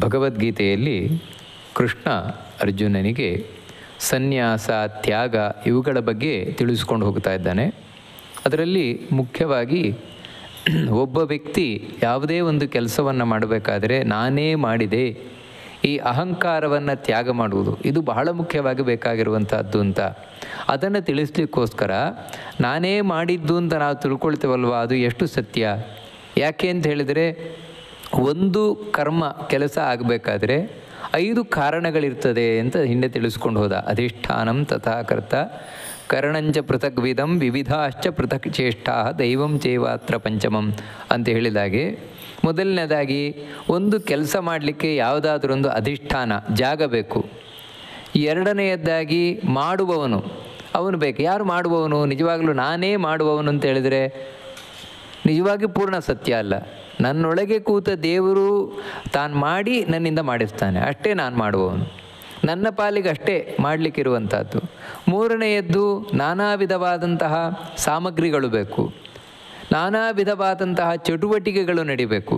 ಭಗವದ್ಗೀತೆಯಲ್ಲಿ ಕೃಷ್ಣ ಅರ್ಜುನನಿಗೆ ಸನ್ಯಾಸ, ತ್ಯಾಗ ಇವುಗಳ ಬಗ್ಗೆ ತಿಳಿಸ್ಕೊಂಡು ಹೋಗ್ತಾ ಇದ್ದಾನೆ. ಅದರಲ್ಲಿ ಮುಖ್ಯವಾಗಿ ಒಬ್ಬ ವ್ಯಕ್ತಿ ಯಾವುದೇ ಒಂದು ಕೆಲಸವನ್ನು ಮಾಡಬೇಕಾದರೆ ನಾನೇ ಮಾಡಿದೆ, ಈ ಅಹಂಕಾರವನ್ನು ತ್ಯಾಗ ಮಾಡುವುದು ಇದು ಬಹಳ ಮುಖ್ಯವಾಗಿ ಬೇಕಾಗಿರುವಂಥದ್ದು ಅಂತ ಅದನ್ನು ತಿಳಿಸ್ಲಿಕ್ಕೋಸ್ಕರ ನಾನೇ ಮಾಡಿದ್ದು ಅಂತ ನಾವು ತಿಳ್ಕೊಳ್ತೇವಲ್ವ, ಅದು ಎಷ್ಟು ಸತ್ಯ. ಯಾಕೆ ಅಂತ ಹೇಳಿದರೆ, ಒಂದು ಕರ್ಮ ಕೆಲಸ ಆಗಬೇಕಾದ್ರೆ 5 ಕಾರಣಗಳಿರ್ತದೆ ಅಂತ ಹಿಂದೆ ತಿಳಿಸ್ಕೊಂಡು ಹೋದ. ಅಧಿಷ್ಠಾನಂ ತಥಾಕರ್ತ ಕರಣಂಚ ಪೃಥಕ್ ವಿಧಂ ವಿವಿಧಾಶ್ಚ ಪೃಥಕ್ ಚೇಷ್ಟಾ ದೈವಂ ಚೇವಾತ್ರ ಪಂಚಮಂ ಅಂತ ಹೇಳಿದಾಗೆ, ಮೊದಲನೇದಾಗಿ ಒಂದು ಕೆಲಸ ಮಾಡಲಿಕ್ಕೆ ಯಾವುದಾದ್ರೊಂದು ಅಧಿಷ್ಠಾನ ಜಾಗ ಬೇಕು. ಎರಡನೆಯದಾಗಿ ಮಾಡುವವನು ಅವನು ಬೇಕು. ಯಾರು ಮಾಡುವವನು? ನಿಜವಾಗಲೂ ನಾನೇ ಮಾಡುವವನು ಅಂತ ಹೇಳಿದರೆ ನಿಜವಾಗಿ ಪೂರ್ಣ ಸತ್ಯ ಅಲ್ಲ. ನನ್ನೊಳಗೆ ಕೂತ ದೇವರು ತಾನು ಮಾಡಿ ನನ್ನಿಂದ ಮಾಡಿಸ್ತಾನೆ, ಅಷ್ಟೇ ನಾನು ಮಾಡುವವನು, ನನ್ನ ಪಾಲಿಗೆ ಅಷ್ಟೇ ಮಾಡಲಿಕ್ಕಿರುವಂಥದ್ದು. ಮೂರನೆಯದ್ದು ನಾನಾ ವಿಧವಾದಂತಹ ಸಾಮಗ್ರಿಗಳು ಬೇಕು, ನಾನಾ ವಿಧವಾದಂತಹ ಚಟುವಟಿಕೆಗಳು ನಡಿಬೇಕು.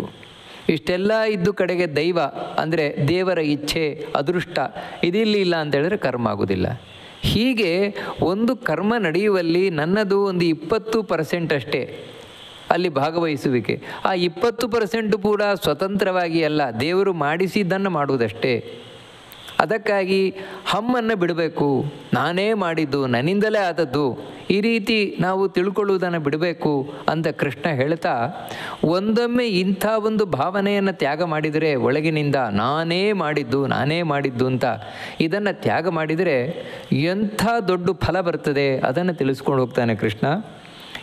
ಇಷ್ಟೆಲ್ಲ ಇದ್ದು ಕಡೆಗೆ ದೈವ ಅಂದರೆ ದೇವರ ಇಚ್ಛೆ, ಅದೃಷ್ಟ ಇದಿಲ್ಲ ಅಂತ ಹೇಳಿದ್ರೆ ಕರ್ಮ ಆಗೋದಿಲ್ಲ. ಹೀಗೆ ಒಂದು ಕರ್ಮ ನಡೆಯುವಲ್ಲಿ ನನ್ನದು ಒಂದು 20% ಅಷ್ಟೇ ಅಲ್ಲಿ ಭಾಗವಹಿಸುವಿಕೆ. ಆ 20% ಕೂಡ ಸ್ವತಂತ್ರವಾಗಿ ಅಲ್ಲ, ದೇವರು ಮಾಡಿಸಿದ್ದನ್ನು ಮಾಡುವುದಷ್ಟೇ. ಅದಕ್ಕಾಗಿ ಹಮ್ಮನ್ನು ಬಿಡಬೇಕು, ನಾನೇ ಮಾಡಿದ್ದು, ನನ್ನಿಂದಲೇ ಆದದ್ದು, ಈ ರೀತಿ ನಾವು ತಿಳ್ಕೊಳ್ಳುವುದನ್ನು ಬಿಡಬೇಕು ಅಂತ ಕೃಷ್ಣ ಹೇಳ್ತಾ, ಒಂದೊಮ್ಮೆ ಇಂಥ ಒಂದು ಭಾವನೆಯನ್ನು ತ್ಯಾಗ ಮಾಡಿದರೆ ಒಳಗಿನಿಂದ ನಾನೇ ಮಾಡಿದ್ದು ಅಂತ ಇದನ್ನು ತ್ಯಾಗ ಮಾಡಿದರೆ ಎಂಥ ದೊಡ್ಡ ಫಲ ಬರ್ತದೆ ಅದನ್ನು ತಿಳಿಸ್ಕೊಂಡು ಹೋಗ್ತಾನೆ ಕೃಷ್ಣ.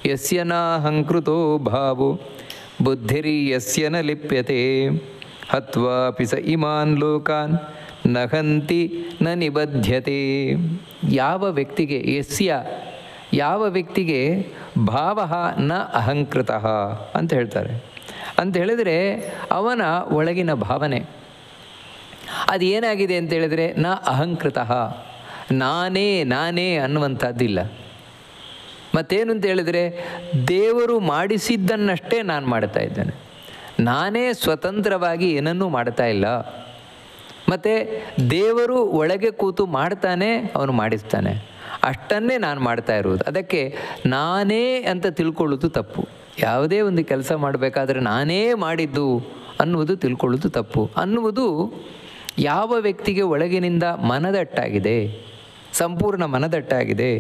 ಯಸ್ಯ ನಾಹಂಕೃತೋ ಭಾವೋ ಬುದ್ಧಿರಿ ಯಸ್ಯ ನ ಲಿಪ್ಯತೆ ಹತ್ವಾಪಿ ಸ ಇಮಾನ್ ಲೋಕಾನ್ ನಹಂತಿ ನ ನಿಬಧ್ಯತೆ. ಯಾವ ವ್ಯಕ್ತಿಗೆ ಭಾವ ನ ಅಹಂಕೃತಃ ಅಂತ ಹೇಳ್ತಾರೆ. ಅಂತ ಹೇಳಿದರೆ ಅವನ ಒಳಗಿನ ಭಾವನೆ ಅದು ಏನಾಗಿದೆ ಅಂತ ಹೇಳಿದರೆ ನ ಅಹಂಕೃತಃ, ನಾನೇ ಅನ್ನುವಂಥದ್ದಿಲ್ಲ. ಮತ್ತೇನು ಅಂತ ಹೇಳಿದರೆ ದೇವರು ಮಾಡಿಸಿದ್ದನ್ನಷ್ಟೇ ನಾನು ಮಾಡ್ತಾ ಇದ್ದೇನೆ, ನಾನೇ ಸ್ವತಂತ್ರವಾಗಿ ಏನನ್ನೂ ಮಾಡ್ತಾ ಇಲ್ಲ. ಮತ್ತು ದೇವರು ಒಳಗೆ ಕೂತು ಮಾಡ್ತಾನೆ, ಅವನು ಮಾಡಿಸ್ತಾನೆ, ಅಷ್ಟನ್ನೇ ನಾನು ಮಾಡ್ತಾ ಇರುವುದು. ಅದಕ್ಕೆ ನಾನೇ ಅಂತ ತಿಳ್ಕೊಳ್ಳೋದು ತಪ್ಪು. ಯಾವುದೇ ಒಂದು ಕೆಲಸ ಮಾಡಬೇಕಾದ್ರೆ ನಾನೇ ಮಾಡಿದ್ದು ಅನ್ನುವುದು ತಿಳ್ಕೊಳ್ಳೋದು ತಪ್ಪು. ಅನ್ನುವುದು ಯಾವ ವ್ಯಕ್ತಿಗೆ ಒಳಗಿನಿಂದ ಮನದಟ್ಟಾಗಿದೆ, ಸಂಪೂರ್ಣ ಮನದಟ್ಟಾಗಿದೆ,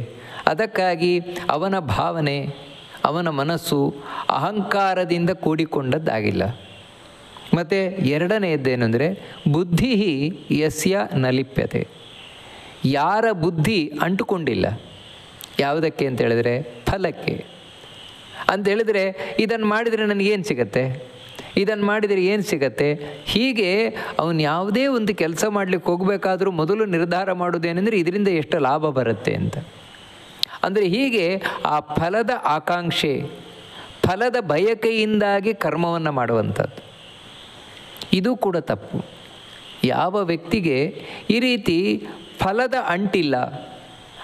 ಅದಕ್ಕಾಗಿ ಅವನ ಭಾವನೆ, ಅವನ ಮನಸ್ಸು ಅಹಂಕಾರದಿಂದ ಕೂಡಿಕೊಂಡದ್ದಾಗಿಲ್ಲ. ಮತ್ತು ಎರಡನೆಯದ್ದೇನೆಂದರೆ ಬುದ್ಧಿ ಯಸ್ಯ ನ ಲಿಪ್ಯತೆ, ಯಾರ ಬುದ್ಧಿ ಅಂಟುಕೊಂಡಿಲ್ಲ. ಯಾವುದಕ್ಕೆ ಅಂತ ಹೇಳಿದರೆ ಫಲಕ್ಕೆ. ಅಂತ ಹೇಳಿದರೆ ಇದನ್ನು ಮಾಡಿದರೆ ನನಗೇನು ಸಿಗತ್ತೆ, ಇದನ್ನು ಮಾಡಿದರೆ ಏನು ಸಿಗತ್ತೆ, ಹೀಗೆ ಅವನು ಯಾವುದೇ ಒಂದು ಕೆಲಸ ಮಾಡಲಿಕ್ಕೆ ಹೋಗಬೇಕಾದ್ರೂ ಮೊದಲು ನಿರ್ಧಾರ ಮಾಡೋದೇನೆಂದರೆ ಇದರಿಂದ ಎಷ್ಟು ಲಾಭ ಬರುತ್ತೆ ಅಂತ. ಅಂದರೆ ಹೀಗೆ ಆ ಫಲದ ಆಕಾಂಕ್ಷೆ, ಫಲದ ಬಯಕೆಯಿಂದಾಗಿ ಕರ್ಮವನ್ನು ಮಾಡುವಂಥದ್ದು, ಇದು ಕೂಡ ತಪ್ಪು. ಯಾವ ವ್ಯಕ್ತಿಗೆ ಈ ರೀತಿ ಫಲದ ಅಂಟಿಲ್ಲ,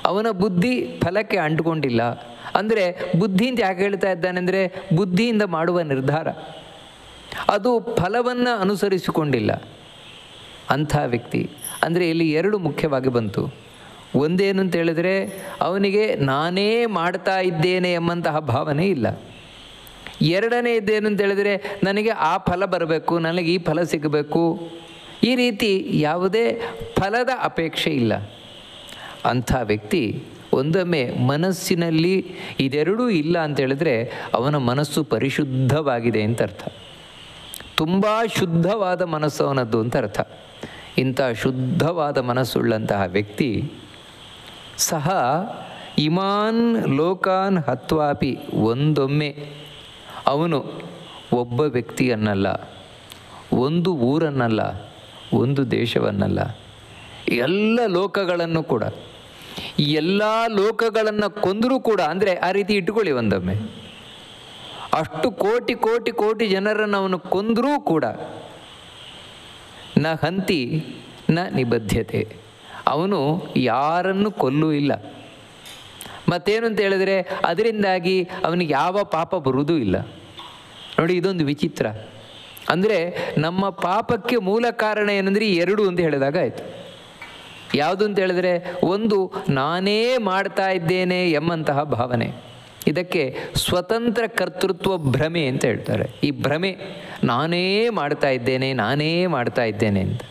ಅವನ ಬುದ್ಧಿ ಫಲಕ್ಕೆ ಅಂಟುಕೊಂಡಿಲ್ಲ, ಅಂದರೆ ಬುದ್ಧಿಯಿಂದ ಯಾಕೆ ಹೇಳ್ತಾ ಇದ್ದಾನೆಂದರೆ ಬುದ್ಧಿಯಿಂದ ಮಾಡುವ ನಿರ್ಧಾರ ಅದು ಫಲವನ್ನು ಅನುಸರಿಸಿಕೊಂಡಿಲ್ಲ ಅಂಥ ವ್ಯಕ್ತಿ. ಅಂದರೆ ಇಲ್ಲಿ 2 ಮುಖ್ಯವಾಗಿ ಬಂತು. ಒಂದೇನು ಅಂತ ಹೇಳಿದರೆ ಅವನಿಗೆ ನಾನೇ ಮಾಡ್ತಾ ಇದ್ದೇನೆ ಎಂಬಂತಹ ಭಾವನೆ ಇಲ್ಲ. ಎರಡನೆಯದ್ದೇನು ಅಂತ ಹೇಳಿದರೆ ನನಗೆ ಆ ಫಲ ಬರಬೇಕು, ನನಗೆ ಈ ಫಲ ಸಿಗಬೇಕು, ಈ ರೀತಿ ಯಾವುದೇ ಫಲದ ಅಪೇಕ್ಷೆ ಇಲ್ಲ. ಅಂಥ ವ್ಯಕ್ತಿ ಒಂದೊಮ್ಮೆ ಮನಸ್ಸಿನಲ್ಲಿ ಇದೆರಡೂ ಇಲ್ಲ ಅಂತ ಹೇಳಿದ್ರೆ ಅವನ ಮನಸ್ಸು ಪರಿಶುದ್ಧವಾಗಿದೆ ಅಂತ ಅರ್ಥ. ತುಂಬ ಶುದ್ಧವಾದ ಮನಸ್ಸು ಅವನದ್ದು ಅಂತ ಅರ್ಥ. ಇಂಥ ಶುದ್ಧವಾದ ಮನಸ್ಸುಳ್ಳಂತಹ ವ್ಯಕ್ತಿ ಸಹ ಇಮಾನ್ ಲೋಕಾನ್ ಹತ್ವಾಪಿ, ಒಂದೊಮ್ಮೆ ಅವನು ಒಬ್ಬ ವ್ಯಕ್ತಿಯನ್ನಲ್ಲ, ಒಂದು ಊರನ್ನಲ್ಲ, ಒಂದು ದೇಶವನ್ನಲ್ಲ, ಎಲ್ಲ ಲೋಕಗಳನ್ನು ಕೂಡ, ಎಲ್ಲ ಲೋಕಗಳನ್ನು ಕೊಂದರೂ ಕೂಡ, ಅಂದರೆ ಆ ರೀತಿ ಇಟ್ಕೊಳ್ಳಿ ಒಂದೊಮ್ಮೆ, ಅಷ್ಟು ಕೋಟಿ ಕೋಟಿ ಕೋಟಿ ಜನರನ್ನು ಅವನು ಕೊಂದರೂ ಕೂಡ ನ ಹಂತಿ ನ ನಿಬದ್ಧತೆ, ಅವನು ಯಾರನ್ನು ಕೊಲ್ಲೂ ಇಲ್ಲ. ಮತ್ತೇನು ಅಂತ ಹೇಳಿದರೆ ಅದರಿಂದಾಗಿ ಅವನಿಗೆ ಯಾವ ಪಾಪ ಬರುವುದೂ ಇಲ್ಲ. ನೋಡಿ, ಇದೊಂದು ವಿಚಿತ್ರ. ಅಂದರೆ ನಮ್ಮ ಪಾಪಕ್ಕೆ ಮೂಲ ಕಾರಣ ಏನಂದರೆ ಎರಡು ಅಂತ ಹೇಳಿದಾಗ ಆಯಿತು. ಯಾವುದು ಅಂತ ಹೇಳಿದ್ರೆ, ಒಂದು ನಾನೇ ಮಾಡ್ತಾ ಇದ್ದೇನೆ ಎಂಬಂತಹ ಭಾವನೆ, ಇದಕ್ಕೆ ಸ್ವತಂತ್ರ ಕರ್ತೃತ್ವ ಭ್ರಮೆ ಅಂತ ಹೇಳ್ತಾರೆ. ಈ ಭ್ರಮೆ, ನಾನೇ ಮಾಡ್ತಾ ಇದ್ದೇನೆ ಅಂತ.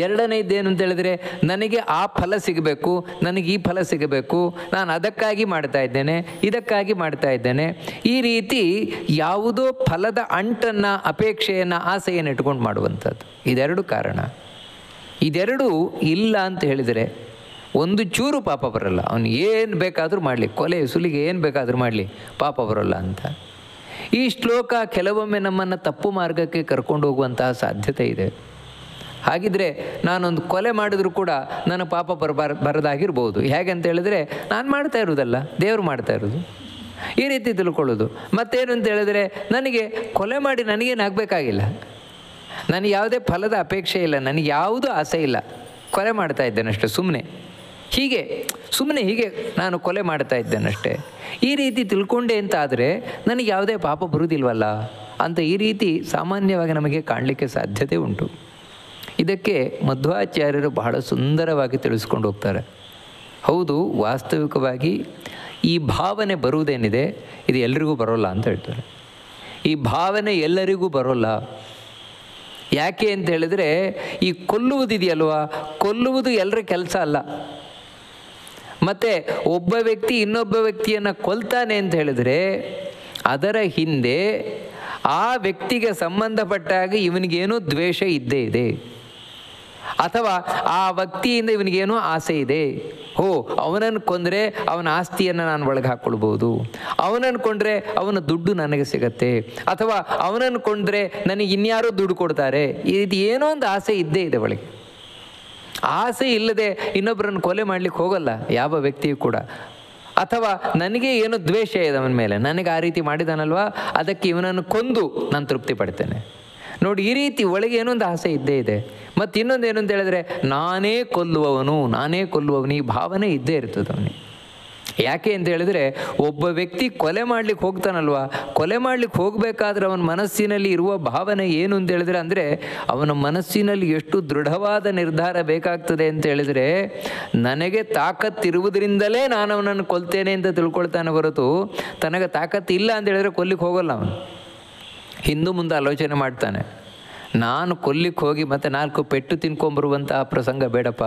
ಎರಡನೇದ್ದೇನು ಅಂತ ಹೇಳಿದ್ರೆ, ನನಗೆ ಆ ಫಲ ಸಿಗಬೇಕು, ನನಗೆ ಈ ಫಲ ಸಿಗಬೇಕು, ನಾನು ಅದಕ್ಕಾಗಿ ಇದಕ್ಕಾಗಿ ಮಾಡ್ತಾ ಇದ್ದೇನೆ. ಈ ರೀತಿ ಯಾವುದೋ ಫಲದ ಅಂಟನ್ನು, ಅಪೇಕ್ಷೆಯನ್ನು, ಆಸೆಯನ್ನು ಇಟ್ಕೊಂಡು ಮಾಡುವಂಥದ್ದು. ಇದೆರಡು ಕಾರಣ. ಇದೆರಡು ಇಲ್ಲ ಅಂತ ಹೇಳಿದರೆ ಒಂದು ಚೂರು ಪಾಪ ಬರಲ್ಲ. ಅವನು ಏನು ಬೇಕಾದರೂ ಮಾಡಲಿ, ಕೊಲೆ ಸುಲಿಗೆ ಏನು ಬೇಕಾದರೂ ಮಾಡಲಿ, ಪಾಪ ಬರೋಲ್ಲ ಅಂತ. ಈ ಶ್ಲೋಕ ಕೆಲವೊಮ್ಮೆ ನಮ್ಮನ್ನು ತಪ್ಪು ಮಾರ್ಗಕ್ಕೆ ಕರ್ಕೊಂಡು ಹೋಗುವಂತಹ ಸಾಧ್ಯತೆ ಇದೆ. ಹಾಗಿದ್ರೆ ನಾನೊಂದು ಕೊಲೆ ಮಾಡಿದರೂ ಕೂಡ ನನ್ನ ಪಾಪ ಬರದಾಗಿರ್ಬೋದು. ಹೇಗೆ ಅಂತ ಹೇಳಿದ್ರೆ, ನಾನು ಮಾಡ್ತಾ ಇರೋದಲ್ಲ, ದೇವರು ಮಾಡ್ತಾ ಇರೋದು, ಈ ರೀತಿ ತಿಳ್ಕೊಳ್ಳೋದು. ಮತ್ತೇನು ಅಂತ ಹೇಳಿದ್ರೆ, ನನಗೆ ಕೊಲೆ ಮಾಡಿ ನನಗೇನಾಗಬೇಕಾಗಿಲ್ಲ, ನನಗೆ ಯಾವುದೇ ಫಲದ ಅಪೇಕ್ಷೆ ಇಲ್ಲ, ನನಗೆ ಯಾವುದೂ ಆಸೆ ಇಲ್ಲ, ಕೊಲೆ ಮಾಡ್ತಾ ಇದ್ದೇನಷ್ಟೇ ಸುಮ್ಮನೆ ಹೀಗೆ ನಾನು ಕೊಲೆ ಮಾಡ್ತಾ ಇದ್ದೇನಷ್ಟೇ. ಈ ರೀತಿ ತಿಳ್ಕೊಂಡೆ ಅಂತ ಆದರೆ ನನಗೆ ಯಾವುದೇ ಪಾಪ ಬರುವುದಿಲ್ವಲ್ಲ ಅಂತ ಈ ರೀತಿ ಸಾಮಾನ್ಯವಾಗಿ ನಮಗೆ ಕಾಣಲಿಕ್ಕೆ ಸಾಧ್ಯತೆ ಉಂಟು. ಇದಕ್ಕೆ ಮಧ್ವಾಚಾರ್ಯರು ಬಹಳ ಸುಂದರವಾಗಿ ತಿಳಿಸ್ಕೊಂಡು ಹೋಗ್ತಾರೆ. ಹೌದು, ವಾಸ್ತವಿಕವಾಗಿ ಈ ಭಾವನೆ ಬರುವುದೇನಿದೆ ಇದು ಎಲ್ಲರಿಗೂ ಬರೋಲ್ಲ ಅಂತ ಹೇಳ್ತಾರೆ. ಈ ಭಾವನೆ ಎಲ್ಲರಿಗೂ ಬರೋಲ್ಲ. ಯಾಕೆ ಅಂತ ಹೇಳಿದರೆ, ಈ ಕೊಲ್ಲುವುದಿದೆಯಲ್ವ, ಕೊಲ್ಲುವುದು ಎಲ್ಲರ ಕೆಲಸ ಅಲ್ಲ. ಮತ್ತು ಒಬ್ಬ ವ್ಯಕ್ತಿ ಇನ್ನೊಬ್ಬ ವ್ಯಕ್ತಿಯನ್ನು ಕೊಲ್ತಾನೆ ಅಂತ ಹೇಳಿದರೆ ಅದರ ಹಿಂದೆ ಆ ವ್ಯಕ್ತಿಗೆ ಸಂಬಂಧಪಟ್ಟಾಗ ಇವನಿಗೇನೋ ದ್ವೇಷ ಇದ್ದೇ ಇದೆ, ಅಥವಾ ಆ ವ್ಯಕ್ತಿಯಿಂದ ಇವನಿಗೇನೋ ಆಸೆ ಇದೆ. ಅವನನ್ನು ಕೊಂದರೆ ಅವನ ಆಸ್ತಿಯನ್ನು ನಾನು ಒಳಗೆ ಹಾಕ್ಕೊಳ್ಬೋದು, ಅವನನ್ನು ಕೊಂಡ್ರೆ ಅವನ ದುಡ್ಡು ನನಗೆ ಸಿಗತ್ತೆ, ಅಥವಾ ಅವನನ್ನು ಕೊಂಡ್ರೆ ನನಗೆ ಇನ್ಯಾರೋ ದುಡ್ಡು ಕೊಡ್ತಾರೆ. ಇದು ಏನೋ ಒಂದು ಆಸೆ ಇದ್ದೇ ಇದೆ ಒಳಗೆ. ಆಸೆ ಇಲ್ಲದೆ ಇನ್ನೊಬ್ಬರನ್ನು ಕೊಲೆ ಮಾಡಲಿಕ್ಕೆ ಹೋಗಲ್ಲ ಯಾವ ವ್ಯಕ್ತಿಯೂ ಕೂಡ. ಅಥವಾ ನನಗೆ ಏನೋ ದ್ವೇಷ ಇದೆ ಅವನ ಮೇಲೆ, ನನಗೆ ಆ ರೀತಿ ಮಾಡಿದಾನಲ್ವಾ, ಅದಕ್ಕೆ ಇವನನ್ನು ಕೊಂದು ನಾನು ತೃಪ್ತಿ ಪಡ್ತೇನೆ. ನೋಡಿ, ಈ ರೀತಿ ಒಳಗೆ ಏನೊಂದು ಆಸೆ ಇದ್ದೇ ಇದೆ. ಮತ್ತು ಇನ್ನೊಂದು ಏನು ಅಂತ ಹೇಳಿದ್ರೆ, ನಾನೇ ಕೊಲ್ಲುವವನು, ಈ ಭಾವನೆ ಇದ್ದೇ ಇರ್ತದೆ ಅವನಿಗೆ. ಯಾಕೆ ಅಂತ ಹೇಳಿದ್ರೆ, ಒಬ್ಬ ವ್ಯಕ್ತಿ ಕೊಲೆ ಮಾಡ್ಲಿಕ್ಕೆ ಹೋಗ್ತಾನಲ್ವ, ಕೊಲೆ ಮಾಡ್ಲಿಕ್ಕೆ ಹೋಗಬೇಕಾದ್ರೆ ಅವನ ಮನಸ್ಸಿನಲ್ಲಿ ಇರುವ ಭಾವನೆ ಏನು ಅಂತ ಹೇಳಿದ್ರೆ, ಅಂದರೆ ಅವನ ಮನಸ್ಸಿನಲ್ಲಿ ಎಷ್ಟು ದೃಢವಾದ ನಿರ್ಧಾರ ಬೇಕಾಗ್ತದೆ ಅಂತ ಹೇಳಿದರೆ, ನನಗೆ ತಾಕತ್ತಿರುವುದರಿಂದಲೇ ನಾನು ಅವನನ್ನು ಕೊಲ್ತೇನೆ ಅಂತ ತಿಳ್ಕೊಳ್ತಾನೆ ಹೊರತು, ತನಗೆ ತಾಕತ್ತು ಇಲ್ಲ ಅಂತ ಹೇಳಿದ್ರೆ ಕೊಲ್ಲಿಕ್ಕೆ ಹೋಗಲ್ಲ ಅವನು. ಹಿಂದೆ ಮುಂದೆ ಆಲೋಚನೆ ಮಾಡ್ತಾನೆ, ನಾನು ಕೊಲ್ಲಿಕ್ಕೆ ಹೋಗಿ ಮತ್ತೆ 4 ಪೆಟ್ಟು ತಿನ್ಕೊಂಬರುವಂತಹ ಪ್ರಸಂಗ ಬೇಡಪ್ಪ,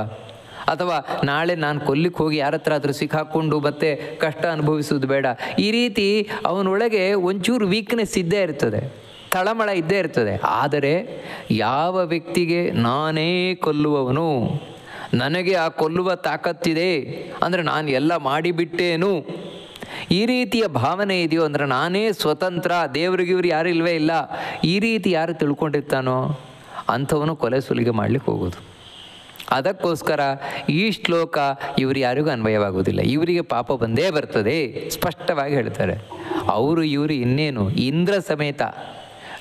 ಅಥವಾ ನಾಳೆ ನಾನು ಕೊಲ್ಲಿಕ್ಕೆ ಹೋಗಿ ಯಾರ ಹತ್ರ ಆದರೂ ಸಿಕ್ಕಾಕ್ಕೊಂಡು ಮತ್ತೆ ಕಷ್ಟ ಅನುಭವಿಸೋದು ಬೇಡ. ಈ ರೀತಿ ಅವನೊಳಗೆ ಒಂಚೂರು ವೀಕ್ನೆಸ್ ಇದ್ದೇ ಇರ್ತದೆ, ತಳಮಳ ಇದ್ದೇ ಇರ್ತದೆ. ಆದರೆ ಯಾವ ವ್ಯಕ್ತಿಗೆ ನಾನೇ ಕೊಲ್ಲುವವನು, ನನಗೆ ಆ ಕೊಲ್ಲುವ ತಾಕತ್ತಿದೆ, ಅಂದರೆ ನಾನು ಎಲ್ಲ ಮಾಡಿಬಿಟ್ಟೇನು, ಈ ರೀತಿಯ ಭಾವನೆ ಇದೆಯೋ, ಅಂದರೆ ನಾನೇ ಸ್ವತಂತ್ರ, ದೇವ್ರಿಗಿವ್ರು ಯಾರು ಇಲ್ಲವೇ ಇಲ್ಲ, ಈ ರೀತಿ ಯಾರು ತಿಳ್ಕೊಂಡಿರ್ತಾನೋ ಅಂಥವನು ಕೊಲೆ ಸುಲಿಗೆ ಮಾಡಲಿಕ್ಕೆ ಹೋಗೋದು. ಅದಕ್ಕೋಸ್ಕರ ಈ ಶ್ಲೋಕ ಇವರು ಯಾರಿಗೂ ಅನ್ವಯವಾಗುವುದಿಲ್ಲ. ಇವರಿಗೆ ಪಾಪ ಬಂದೇ ಬರ್ತದೆ, ಸ್ಪಷ್ಟವಾಗಿ ಹೇಳ್ತಾರೆ. ಇವರು ಇನ್ನೇನು, ಇಂದ್ರ ಸಮೇತ.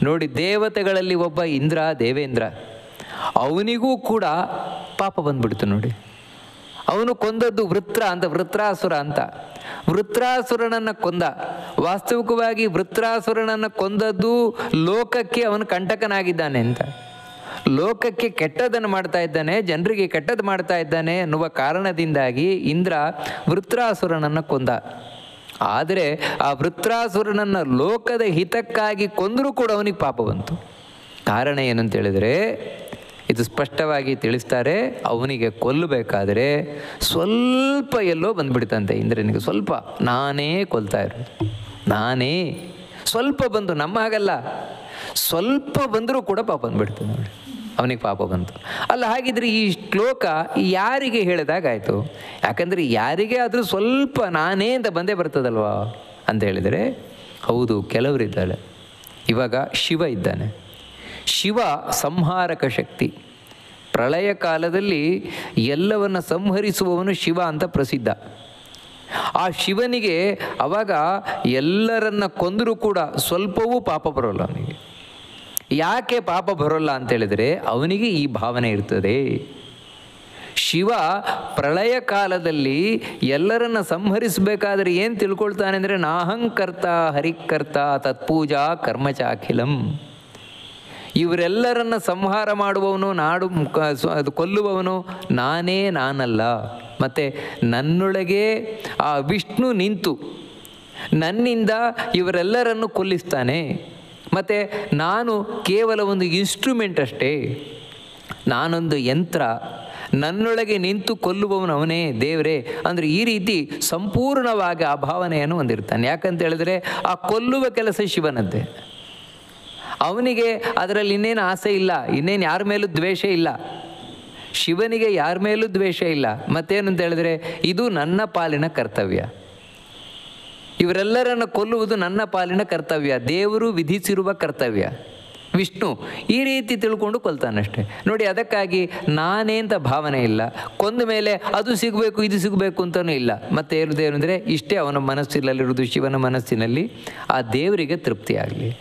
ನೋಡಿ, ದೇವತೆಗಳಲ್ಲಿ ಒಬ್ಬ ಇಂದ್ರ, ದೇವೇಂದ್ರ, ಅವನಿಗೂ ಕೂಡ ಪಾಪ ಬಂದ್ಬಿಡ್ತು. ನೋಡಿ, ಅವನು ಕೊಂದದ್ದು ವೃತ್ರಾಸುರ ಅಂತ. ವೃತ್ರಾಸುರನನ್ನು ಕೊಂದ. ವಾಸ್ತವಿಕವಾಗಿ ವೃತ್ರಾಸುರನನ್ನು ಕೊಂದದ್ದು ಲೋಕಕ್ಕೆ ಅವನು ಕಂಟಕನಾಗಿದ್ದಾನೆ ಅಂತ. ಲೋಕಕ್ಕೆ ಕೆಟ್ಟದನ್ನು ಮಾಡ್ತಾ ಇದ್ದಾನೆ, ಜನರಿಗೆ ಕೆಟ್ಟದ್ದು ಮಾಡ್ತಾ ಇದ್ದಾನೆ ಅನ್ನುವ ಕಾರಣದಿಂದಾಗಿ ಇಂದ್ರ ವೃತ್ರಾಸುರನನ್ನು ಕೊಂದ. ಆದರೆ ಆ ವೃತ್ರಾಸುರನನ್ನು ಲೋಕದ ಹಿತಕ್ಕಾಗಿ ಕೊಂದರೂ ಕೂಡ ಅವನಿಗೆ ಪಾಪ ಬಂತು. ಕಾರಣ ಏನು ಅಂತ ಹೇಳಿದರೆ, ಇದು ಸ್ಪಷ್ಟವಾಗಿ ತಿಳಿಸ್ತಾರೆ. ಅವನಿಗೆ ಕೊಲ್ಲಬೇಕಾದರೆ ಸ್ವಲ್ಪ ಎಲ್ಲೋ ಬಂದುಬಿಡ್ತಂತೆ ಇಂದ್ರನಿಗೆ, ಸ್ವಲ್ಪ ನಾನೇ ಕೊಲ್ತಾ ಇರೋದು, ನಾನೇ ಸ್ವಲ್ಪ ಬಂದು, ನಮ್ಮ ಹಾಗಲ್ಲ, ಸ್ವಲ್ಪ ಬಂದರೂ ಕೂಡ ಪಾಪ ಬಂದುಬಿಡ್ತದೆ. ನೋಡಿ, ಅವನಿಗೆ ಪಾಪ ಬಂತು. ಅಲ್ಲ, ಹಾಗಿದ್ರೆ ಈ ಶ್ಲೋಕ ಯಾರಿಗೆ ಹೇಳಿದಾಗಾಯಿತು? ಯಾಕಂದರೆ ಯಾರಿಗೆ ಆದರೂ ಸ್ವಲ್ಪ ನಾನೇ ಅಂತ ಬಂದೇ ಬರ್ತದಲ್ವಾ ಅಂತ ಹೇಳಿದರೆ, ಹೌದು, ಕೆಲವರಿದ್ದಾರೆ. ಇವಾಗ ಶಿವ ಇದ್ದಾನೆ. ಶಿವ ಸಂಹಾರಕ ಶಕ್ತಿ. ಪ್ರಳಯ ಕಾಲದಲ್ಲಿ ಎಲ್ಲವನ್ನು ಸಂಹರಿಸುವವನು ಶಿವ ಅಂತ ಪ್ರಸಿದ್ಧ. ಆ ಶಿವನಿಗೆ ಅವಾಗ ಎಲ್ಲರನ್ನ ಕೊಂದರೂ ಕೂಡ ಸ್ವಲ್ಪವೂ ಪಾಪ ಬರೋಲ್ಲ ಅವನಿಗೆ. ಯಾಕೆ ಪಾಪ ಬರೋಲ್ಲ ಅಂತೇಳಿದರೆ, ಅವನಿಗೆ ಈ ಭಾವನೆ ಇರ್ತದೆ. ಶಿವ ಪ್ರಳಯ ಕಾಲದಲ್ಲಿ ಎಲ್ಲರನ್ನ ಸಂಹರಿಸಬೇಕಾದ್ರೆ ಏನು ತಿಳ್ಕೊಳ್ತಾನೆ ಅಂದರೆ, ನಾಹಂಕರ್ತ ಹರಿಕರ್ತ ತತ್ಪೂಜಾ ಕರ್ಮಚಾಖಿಲಂ. ಇವರೆಲ್ಲರನ್ನ ಸಂಹಾರ ಮಾಡುವವನು, ಅದು ಕೊಲ್ಲುವವನು ನಾನಲ್ಲ. ಮತ್ತು ನನ್ನೊಳಗೆ ಆ ವಿಷ್ಣು ನಿಂತು ನನ್ನಿಂದ ಇವರೆಲ್ಲರನ್ನು ಕೊಲ್ಲಿಸ್ತಾನೆ. ಮತ್ತು ನಾನು ಕೇವಲ ಒಂದು ಇನ್ಸ್ಟ್ರೂಮೆಂಟ್ ಅಷ್ಟೇ, ನಾನೊಂದು ಯಂತ್ರ, ನನ್ನೊಳಗೆ ನಿಂತು ಕೊಲ್ಲುವವನು ಅವನೇ ದೇವರೇ. ಅಂದರೆ ಈ ರೀತಿ ಸಂಪೂರ್ಣವಾಗಿ ಆ ಭಾವನೆಯನ್ನು ಹೊಂದಿರ್ತಾನೆ. ಯಾಕಂತ ಹೇಳಿದ್ರೆ ಆ ಕೊಲ್ಲುವ ಕೆಲಸ ಶಿವನದ್ದೇ. ಅವನಿಗೆ ಅದರಲ್ಲಿ ಇನ್ನೇನು ಆಸೆ ಇಲ್ಲ, ಇನ್ನೇನು ಯಾರ ಮೇಲೂ ದ್ವೇಷ ಇಲ್ಲ. ಶಿವನಿಗೆ ಯಾರ ಮೇಲೂ ದ್ವೇಷ ಇಲ್ಲ. ಮತ್ತೇನು ಅಂತ ಹೇಳಿದ್ರೆ ಇದು ನನ್ನ ಪಾಲಿನ ಕರ್ತವ್ಯ, ಇವರೆಲ್ಲರನ್ನು ಕೊಲ್ಲುವುದು ನನ್ನ ಪಾಲಿನ ಕರ್ತವ್ಯ, ದೇವರು ವಿಧಿಸಿರುವ ಕರ್ತವ್ಯ. ವಿಷ್ಣು ಈ ರೀತಿ ತಿಳ್ಕೊಂಡು ಕೊಲ್ತಾನಷ್ಟೆ ನೋಡಿ. ಅದಕ್ಕಾಗಿ ನಾನೇ ಅಂತ ಭಾವನೆ ಇಲ್ಲ. ಕೊಂದ ಮೇಲೆ ಅದು ಸಿಗಬೇಕು ಇದು ಸಿಗಬೇಕು ಅಂತಲೂ ಇಲ್ಲ. ಮತ್ತೆ ಏನು ಅಂದರೆ ಇಷ್ಟೇ ಅವನ ಮನಸ್ಸಿನಲ್ಲಿರುವುದು, ಶಿವನ ಮನಸ್ಸಿನಲ್ಲಿ ಆ ದೇವರಿಗೆ ತೃಪ್ತಿಯಾಗಲಿ,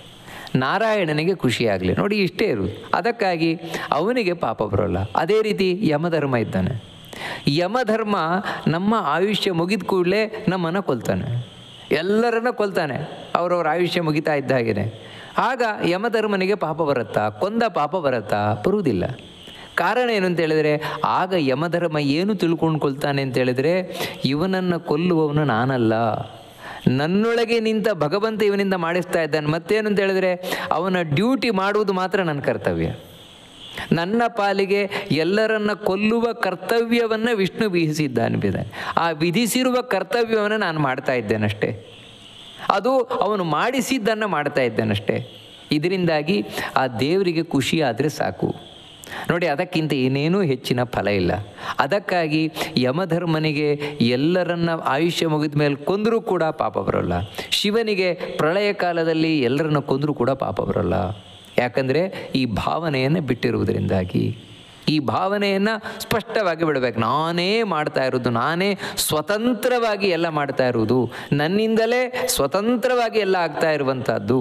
ನಾರಾಯಣನಿಗೆ ಖುಷಿಯಾಗಲಿ ನೋಡಿ, ಇಷ್ಟೇ ಇರುವುದು. ಅದಕ್ಕಾಗಿ ಅವನಿಗೆ ಪಾಪ ಬರೋಲ್ಲ. ಅದೇ ರೀತಿ ಯಮಧರ್ಮ ಇದ್ದಾನೆ. ಯಮಧರ್ಮ ನಮ್ಮ ಆಯುಷ್ಯ ಮುಗಿದ ಕೂಡಲೇ ನಮ್ಮನ್ನು ಕೊಲ್ತಾನೆ, ಎಲ್ಲರನ್ನ ಕೊಲ್ತಾನೆ, ಅವರವ್ರ ಆಯುಷ್ಯ ಮುಗಿತಾ ಇದ್ದ ಹಾಗೇನೆ. ಆಗ ಯಮಧರ್ಮನಿಗೆ ಪಾಪ ಬರುತ್ತಾ? ಕೊಂದ ಪಾಪ ಬರುತ್ತಾ? ಬರುವುದಿಲ್ಲ. ಕಾರಣ ಏನು ಅಂತ ಹೇಳಿದರೆ ಆಗ ಯಮಧರ್ಮ ಏನು ತಿಳ್ಕೊಂಡು ಕೊಲ್ತಾನೆ ಅಂತ ಹೇಳಿದರೆ ಇವನನ್ನು ಕೊಲ್ಲುವವನು ನಾನಲ್ಲ, ನನ್ನೊಳಗೆ ನಿಂತ ಭಗವಂತ ಇವನಿಂದ ಮಾಡಿಸ್ತಾ ಇದ್ದಾನೆ. ಮತ್ತೇನು ಅಂತ ಹೇಳಿದರೆ ಅವನ ಡ್ಯೂಟಿ ಮಾಡುವುದು ಮಾತ್ರ ನನ್ನ ಕರ್ತವ್ಯ. ನನ್ನ ಪಾಲಿಗೆ ಎಲ್ಲರನ್ನ ಕೊಲ್ಲುವ ಕರ್ತವ್ಯವನ್ನು ವಿಷ್ಣು ವಿಧಿಸಿದ್ದಾನೆ. ಆ ವಿಧಿಸಿರುವ ಕರ್ತವ್ಯವನ್ನು ನಾನು ಮಾಡ್ತಾ ಇದ್ದೇನಷ್ಟೇ, ಅದು ಅವನು ಮಾಡಿಸಿದ್ದನ್ನು ಮಾಡ್ತಾ ಇದ್ದೇನಷ್ಟೇ. ಇದರಿಂದಾಗಿ ಆ ದೇವರಿಗೆ ಖುಷಿಯಾದರೆ ಸಾಕು ನೋಡಿ, ಅದಕ್ಕಿಂತ ಏನೇನೂ ಹೆಚ್ಚಿನ ಫಲ ಇಲ್ಲ. ಅದಕ್ಕಾಗಿ ಯಮಧರ್ಮನಿಗೆ ಎಲ್ಲರನ್ನ ಆಯುಷ್ಯ ಮುಗಿದ ಮೇಲೆ ಕೊಂದರೂ ಕೂಡ ಪಾಪ ಬರೋಲ್ಲ. ಶಿವನಿಗೆ ಪ್ರಳಯ ಕಾಲದಲ್ಲಿ ಎಲ್ಲರನ್ನ ಕೊಂದರೂ ಕೂಡ ಪಾಪ ಬರೋಲ್ಲ. ಯಾಕಂದರೆ ಈ ಭಾವನೆಯನ್ನು ಬಿಟ್ಟಿರುವುದರಿಂದಾಗಿ. ಈ ಭಾವನೆಯನ್ನು ಸ್ಪಷ್ಟವಾಗಿ ಬಿಡಬೇಕು. ನಾನೇ ಮಾಡ್ತಾ ಇರೋದು, ನಾನೇ ಸ್ವತಂತ್ರವಾಗಿ ಎಲ್ಲ ಮಾಡ್ತಾ ಇರುವುದು, ನನ್ನಿಂದಲೇ ಸ್ವತಂತ್ರವಾಗಿ ಎಲ್ಲ ಆಗ್ತಾ ಇರುವಂಥದ್ದು.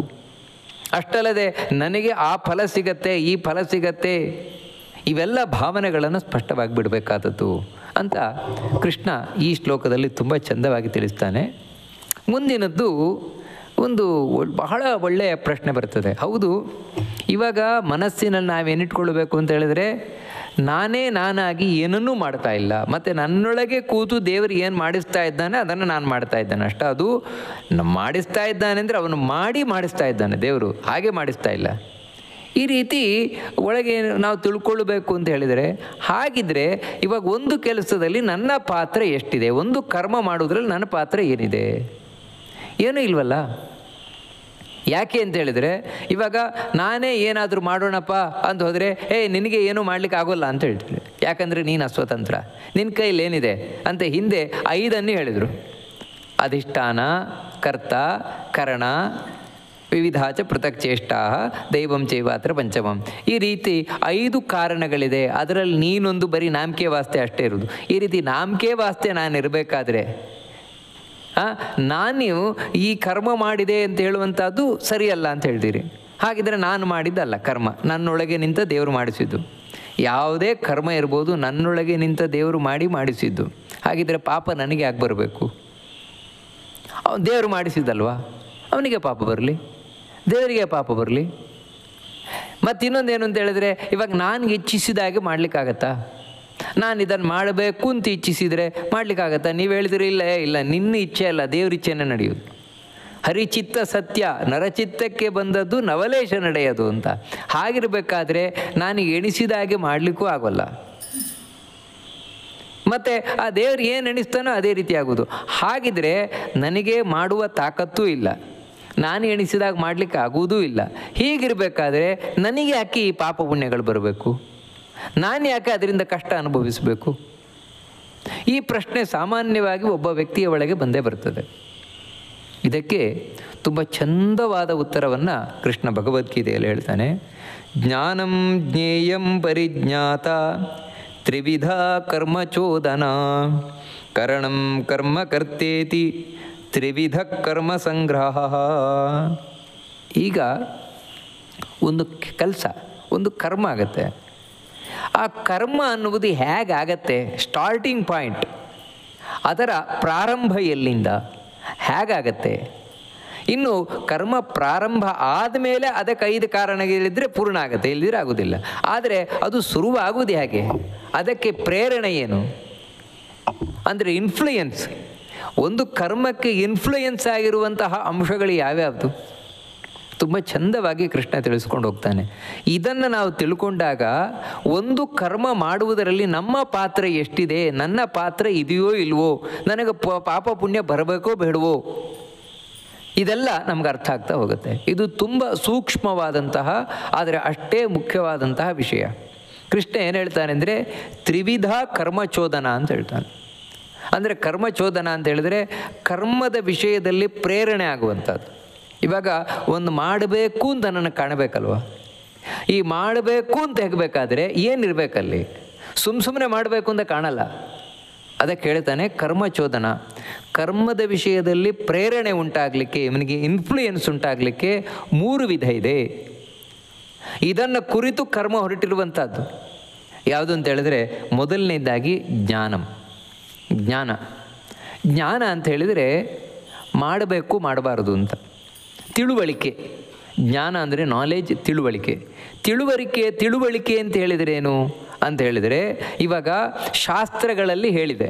ಅಷ್ಟಲ್ಲದೆ ನನಗೆ ಆ ಫಲ ಸಿಗತ್ತೆ, ಈ ಫಲ ಸಿಗತ್ತೆ, ಇವೆಲ್ಲ ಭಾವನೆಗಳನ್ನು ಸ್ಪಷ್ಟವಾಗಿ ಬಿಡಬೇಕಾದದ್ದು ಅಂತ ಕೃಷ್ಣ ಈ ಶ್ಲೋಕದಲ್ಲಿ ತುಂಬ ಚಂದವಾಗಿ ತಿಳಿಸ್ತಾನೆ. ಮುಂದಿನದ್ದು ಒಂದು ಬಹಳ ಒಳ್ಳೆಯ ಪ್ರಶ್ನೆ ಬರ್ತದೆ. ಹೌದು, ಇವಾಗ ಮನಸ್ಸಿನಲ್ಲಿ ನಾವೇನಿಟ್ಕೊಳ್ಬೇಕು ಅಂತ ಹೇಳಿದರೆ ನಾನೇ ನಾನಾಗಿ ಏನನ್ನೂ ಮಾಡ್ತಾ ಇಲ್ಲ, ಮತ್ತು ನನ್ನೊಳಗೆ ಕೂತು ದೇವರು ಏನು ಮಾಡಿಸ್ತಾ ಇದ್ದಾನೆ ಅದನ್ನು ನಾನು ಮಾಡ್ತಾ ಇದ್ದಾನೆ ಅಷ್ಟ. ಅದು ಮಾಡಿಸ್ತಾ ಇದ್ದಾನೆ ಅಂದರೆ ಅವನು ಮಾಡಿಸ್ತಾ ಇದ್ದಾನೆ, ದೇವರು ಹಾಗೆ ಮಾಡಿಸ್ತಾ ಇಲ್ಲ. ಈ ರೀತಿ ಒಳಗೆ ನಾವು ತಿಳ್ಕೊಳ್ಬೇಕು ಅಂತ ಹೇಳಿದರೆ, ಹಾಗಿದ್ರೆ ಇವಾಗ ಒಂದು ಕೆಲಸದಲ್ಲಿ ನನ್ನ ಪಾತ್ರ ಎಷ್ಟಿದೆ, ಒಂದು ಕರ್ಮ ಮಾಡೋದ್ರಲ್ಲಿ ನನ್ನ ಪಾತ್ರ ಏನಿದೆ? ಏನೂ ಇಲ್ವಲ್ಲ. ಯಾಕೆ ಅಂತ ಹೇಳಿದರೆ ಇವಾಗ ನಾನೇ ಏನಾದರೂ ಮಾಡೋಣಪ್ಪ ಅಂತ ಹೋದರೆ ನಿನಗೆ ಏನೂ ಮಾಡಲಿಕ್ಕೆ ಆಗೋಲ್ಲ ಅಂತ ಹೇಳ್ತಾರೆ. ಯಾಕಂದರೆ ನೀನು ಅಸ್ವತಂತ್ರ, ನಿನ್ನ ಕೈಲಿ ಏನಿದೆ ಅಂತ ಹಿಂದೆ 5 ಹೇಳಿದರು. ಅಧಿಷ್ಠಾನ, ಕರ್ತ, ಕರಣ, ವಿವಿಧಾಚ ಪೃಥಕ್ ಚೇಷ್ಟಾ, ದೈವಂ ಚೈವಾತ್ರ ಪಂಚಮಂ. ಈ ರೀತಿ 5 ಕಾರಣಗಳಿದೆ. ಅದರಲ್ಲಿ ನೀನೊಂದು ಬರೀ ನಾಮಕೆ ವಾಸ್ತೆ ಅಷ್ಟೇ ಇರೋದು. ಈ ರೀತಿ ನಾಮಕೆ ವಾಸ್ತೆ ನಾನು ಇರಬೇಕಾದ್ರೆ ನಾನು ಈ ಕರ್ಮ ಮಾಡಿದೆ ಅಂತ ಹೇಳುವಂಥದ್ದು ಸರಿಯಲ್ಲ ಅಂತ ಹೇಳ್ತೀರಿ. ಹಾಗಿದ್ರೆ ನಾನು ಮಾಡಿದ್ದಲ್ಲ ಕರ್ಮ, ನನ್ನೊಳಗೆ ನಿಂತ ದೇವರು ಮಾಡಿಸಿದ್ದು. ಯಾವುದೇ ಕರ್ಮ ಇರ್ಬೋದು, ನನ್ನೊಳಗೆ ನಿಂತ ದೇವರು ಮಾಡಿಸಿದ್ದು. ಹಾಗಿದ್ರೆ ಪಾಪ ನನಗೆ ಯಾಕೆ ಬರಬೇಕು? ಅವನು ದೇವರು ಮಾಡಿಸಿದ್ದಲ್ವಾ, ಅವನಿಗೆ ಪಾಪ ಬರಲಿ, ದೇವರಿಗೆ ಪಾಪ ಬರಲಿ. ಮತ್ತು ಇನ್ನೊಂದೇನು ಅಂತ ಹೇಳಿದ್ರೆ, ಇವಾಗ ನಾನು ಇಚ್ಛಿಸಿದಾಗೆ ಮಾಡಲಿಕ್ಕಾಗತ್ತಾ? ನಾನು ಇದನ್ನು ಮಾಡಬೇಕು ಅಂತ ಇಚ್ಛಿಸಿದರೆ ಮಾಡಲಿಕ್ಕಾಗತ್ತಾ? ನೀವು ಹೇಳಿದ್ರೆ ಇಲ್ಲ ನಿನ್ನ ಇಚ್ಛೆ ಅಲ್ಲ, ದೇವ್ರ ಇಚ್ಛೆನೇ ನಡೆಯೋದು. ಹರಿಚಿತ್ತ ಸತ್ಯ, ನರಚಿತ್ತಕ್ಕೆ ಬಂದದ್ದು ನವಲೇಶ ನಡೆಯೋದು ಅಂತ. ಹಾಗಿರಬೇಕಾದ್ರೆ ನಾನು ಎಣಿಸಿದಾಗೆ ಮಾಡಲಿಕ್ಕೂ ಆಗೋಲ್ಲ. ಮತ್ತು ಆ ದೇವ್ರು ಏನು ಎಣಿಸ್ತಾನೋ ಅದೇ ರೀತಿ ಆಗೋದು. ಹಾಗಿದ್ರೆ ನನಗೆ ಮಾಡುವ ತಾಕತ್ತೂ ಇಲ್ಲ, ನಾನು ಎಣಿಸಿದಾಗ ಮಾಡಲಿಕ್ಕೆ ಆಗುವುದೂ ಇಲ್ಲ. ಹೀಗಿರಬೇಕಾದ್ರೆ ನನಗೆ ಯಾಕೆ ಈ ಪಾಪ ಪುಣ್ಯಗಳು ಬರಬೇಕು? ನಾನು ಯಾಕೆ ಅದರಿಂದ ಕಷ್ಟ ಅನುಭವಿಸಬೇಕು? ಈ ಪ್ರಶ್ನೆ ಸಾಮಾನ್ಯವಾಗಿ ಒಬ್ಬ ವ್ಯಕ್ತಿಯ ಒಳಗೆ ಬಂದೇ ಬರ್ತದೆ. ಇದಕ್ಕೆ ತುಂಬ ಚಂದವಾದ ಉತ್ತರವನ್ನು ಕೃಷ್ಣ ಭಗವದ್ಗೀತೆಯಲ್ಲಿ ಹೇಳ್ತಾನೆ. ಜ್ಞಾನಂ ಜ್ಞೇಯಂ ಪರಿಜ್ಞಾತ ತ್ರಿವಿಧ ಕರ್ಮಚೋದನ ಕರಣಂ ಕರ್ಮ ಕರ್ತೇತಿ ತ್ರಿವಿಧ ಕರ್ಮ ಸಂಗ್ರಹ. ಈಗ ಒಂದು ಕೆಲಸ, ಒಂದು ಕರ್ಮ ಆಗತ್ತೆ. ಆ ಕರ್ಮ ಅನ್ನುವುದು ಹೇಗಾಗತ್ತೆ, ಸ್ಟಾರ್ಟಿಂಗ್ ಪಾಯಿಂಟ್, ಅದರ ಪ್ರಾರಂಭ ಎಲ್ಲಿಂದ ಹೇಗಾಗತ್ತೆ, ಇನ್ನು ಕರ್ಮ ಪ್ರಾರಂಭ ಆದಮೇಲೆ ಅದಕ್ಕೆ 5 ಕಾರಣಗಳಿದ್ದರೆ ಪೂರ್ಣ ಆಗುತ್ತೆ, ಇಲ್ಲದಿದ್ರೆ ಆಗೋದಿಲ್ಲ. ಆದರೆ ಅದು ಶುರುವಾಗುವುದು ಹೇಗೆ? ಅದಕ್ಕೆ ಪ್ರೇರಣೆ ಏನು ಅಂದರೆ ಇನ್ಫ್ಲೂಯೆನ್ಸ್. ಒಂದು ಕರ್ಮಕ್ಕೆ ಇನ್ಫ್ಲೂಯೆನ್ಸ್ ಆಗಿರುವಂತಹ ಅಂಶಗಳು ಯಾವ್ಯಾವುದು? ತುಂಬ ಚಂದವಾಗಿ ಕೃಷ್ಣ ತಿಳಿಸ್ಕೊಂಡು ಹೋಗ್ತಾನೆ. ಇದನ್ನು ನಾವು ತಿಳ್ಕೊಂಡಾಗ ಒಂದು ಕರ್ಮ ಮಾಡುವುದರಲ್ಲಿ ನಮ್ಮ ಪಾತ್ರ ಎಷ್ಟಿದೆ, ನನ್ನ ಪಾತ್ರ ಇದೆಯೋ ಇಲ್ವೋ, ನನಗೆ ಪಾಪ ಪುಣ್ಯ ಬರಬೇಕೋ ಬೇಡವೋ, ಇದೆಲ್ಲ ನಮ್ಗೆ ಅರ್ಥ ಆಗ್ತಾ ಹೋಗುತ್ತೆ. ಇದು ತುಂಬ ಸೂಕ್ಷ್ಮವಾದಂತಹ ಆದರೆ ಅಷ್ಟೇ ಮುಖ್ಯವಾದಂತಹ ವಿಷಯ. ಕೃಷ್ಣ ಏನು ಹೇಳ್ತಾನೆ ಅಂದರೆ ತ್ರಿವಿಧ ಕರ್ಮಚೋದನ ಅಂತ ಹೇಳ್ತಾನೆ. ಅಂದರೆ ಕರ್ಮಚೋದನ ಅಂತ ಹೇಳಿದ್ರೆ ಕರ್ಮದ ವಿಷಯದಲ್ಲಿ ಪ್ರೇರಣೆ ಆಗುವಂಥದ್ದು. ಇವಾಗ ಒಂದು ಮಾಡಬೇಕು ಅಂತ ನನಗೆ ಕಾಣಬೇಕಲ್ವ, ಈ ಮಾಡಬೇಕು ಅಂತ ಹೇಗಬೇಕಾದ್ರೆ ಏನಿರಬೇಕಲ್ಲಿ? ಸುಮ್ಮನೆ ಮಾಡಬೇಕು ಅಂತ ಕಾಣಲ್ಲ. ಅದಕ್ಕೆ ಹೇಳ್ತಾನೆ ಕರ್ಮಚೋದನ. ಕರ್ಮದ ವಿಷಯದಲ್ಲಿ ಪ್ರೇರಣೆ ಉಂಟಾಗಲಿಕ್ಕೆ, ಇವನಿಗೆ ಇನ್ಫ್ಲೂಯೆನ್ಸ್ ಉಂಟಾಗಲಿಕ್ಕೆ 3 ವಿಧ ಇದೆ. ಇದನ್ನು ಕುರಿತು ಕರ್ಮ ಹೊರಟಿರುವಂಥದ್ದು ಯಾವುದು ಅಂತ ಹೇಳಿದ್ರೆ ಮೊದಲನೇದಾಗಿ ಜ್ಞಾನ ಅಂತ ಹೇಳಿದರೆ ಮಾಡಬೇಕು ಮಾಡಬಾರದು ಅಂತ ತಿಳುವಳಿಕೆ. ಜ್ಞಾನ ಅಂದರೆ ನಾಲೆಜ್, ತಿಳುವಳಿಕೆ ಅಂತ ಹೇಳಿದರೆ ಏನು ಅಂತ ಹೇಳಿದರೆ, ಇವಾಗ ಶಾಸ್ತ್ರಗಳಲ್ಲಿ ಹೇಳಿದೆ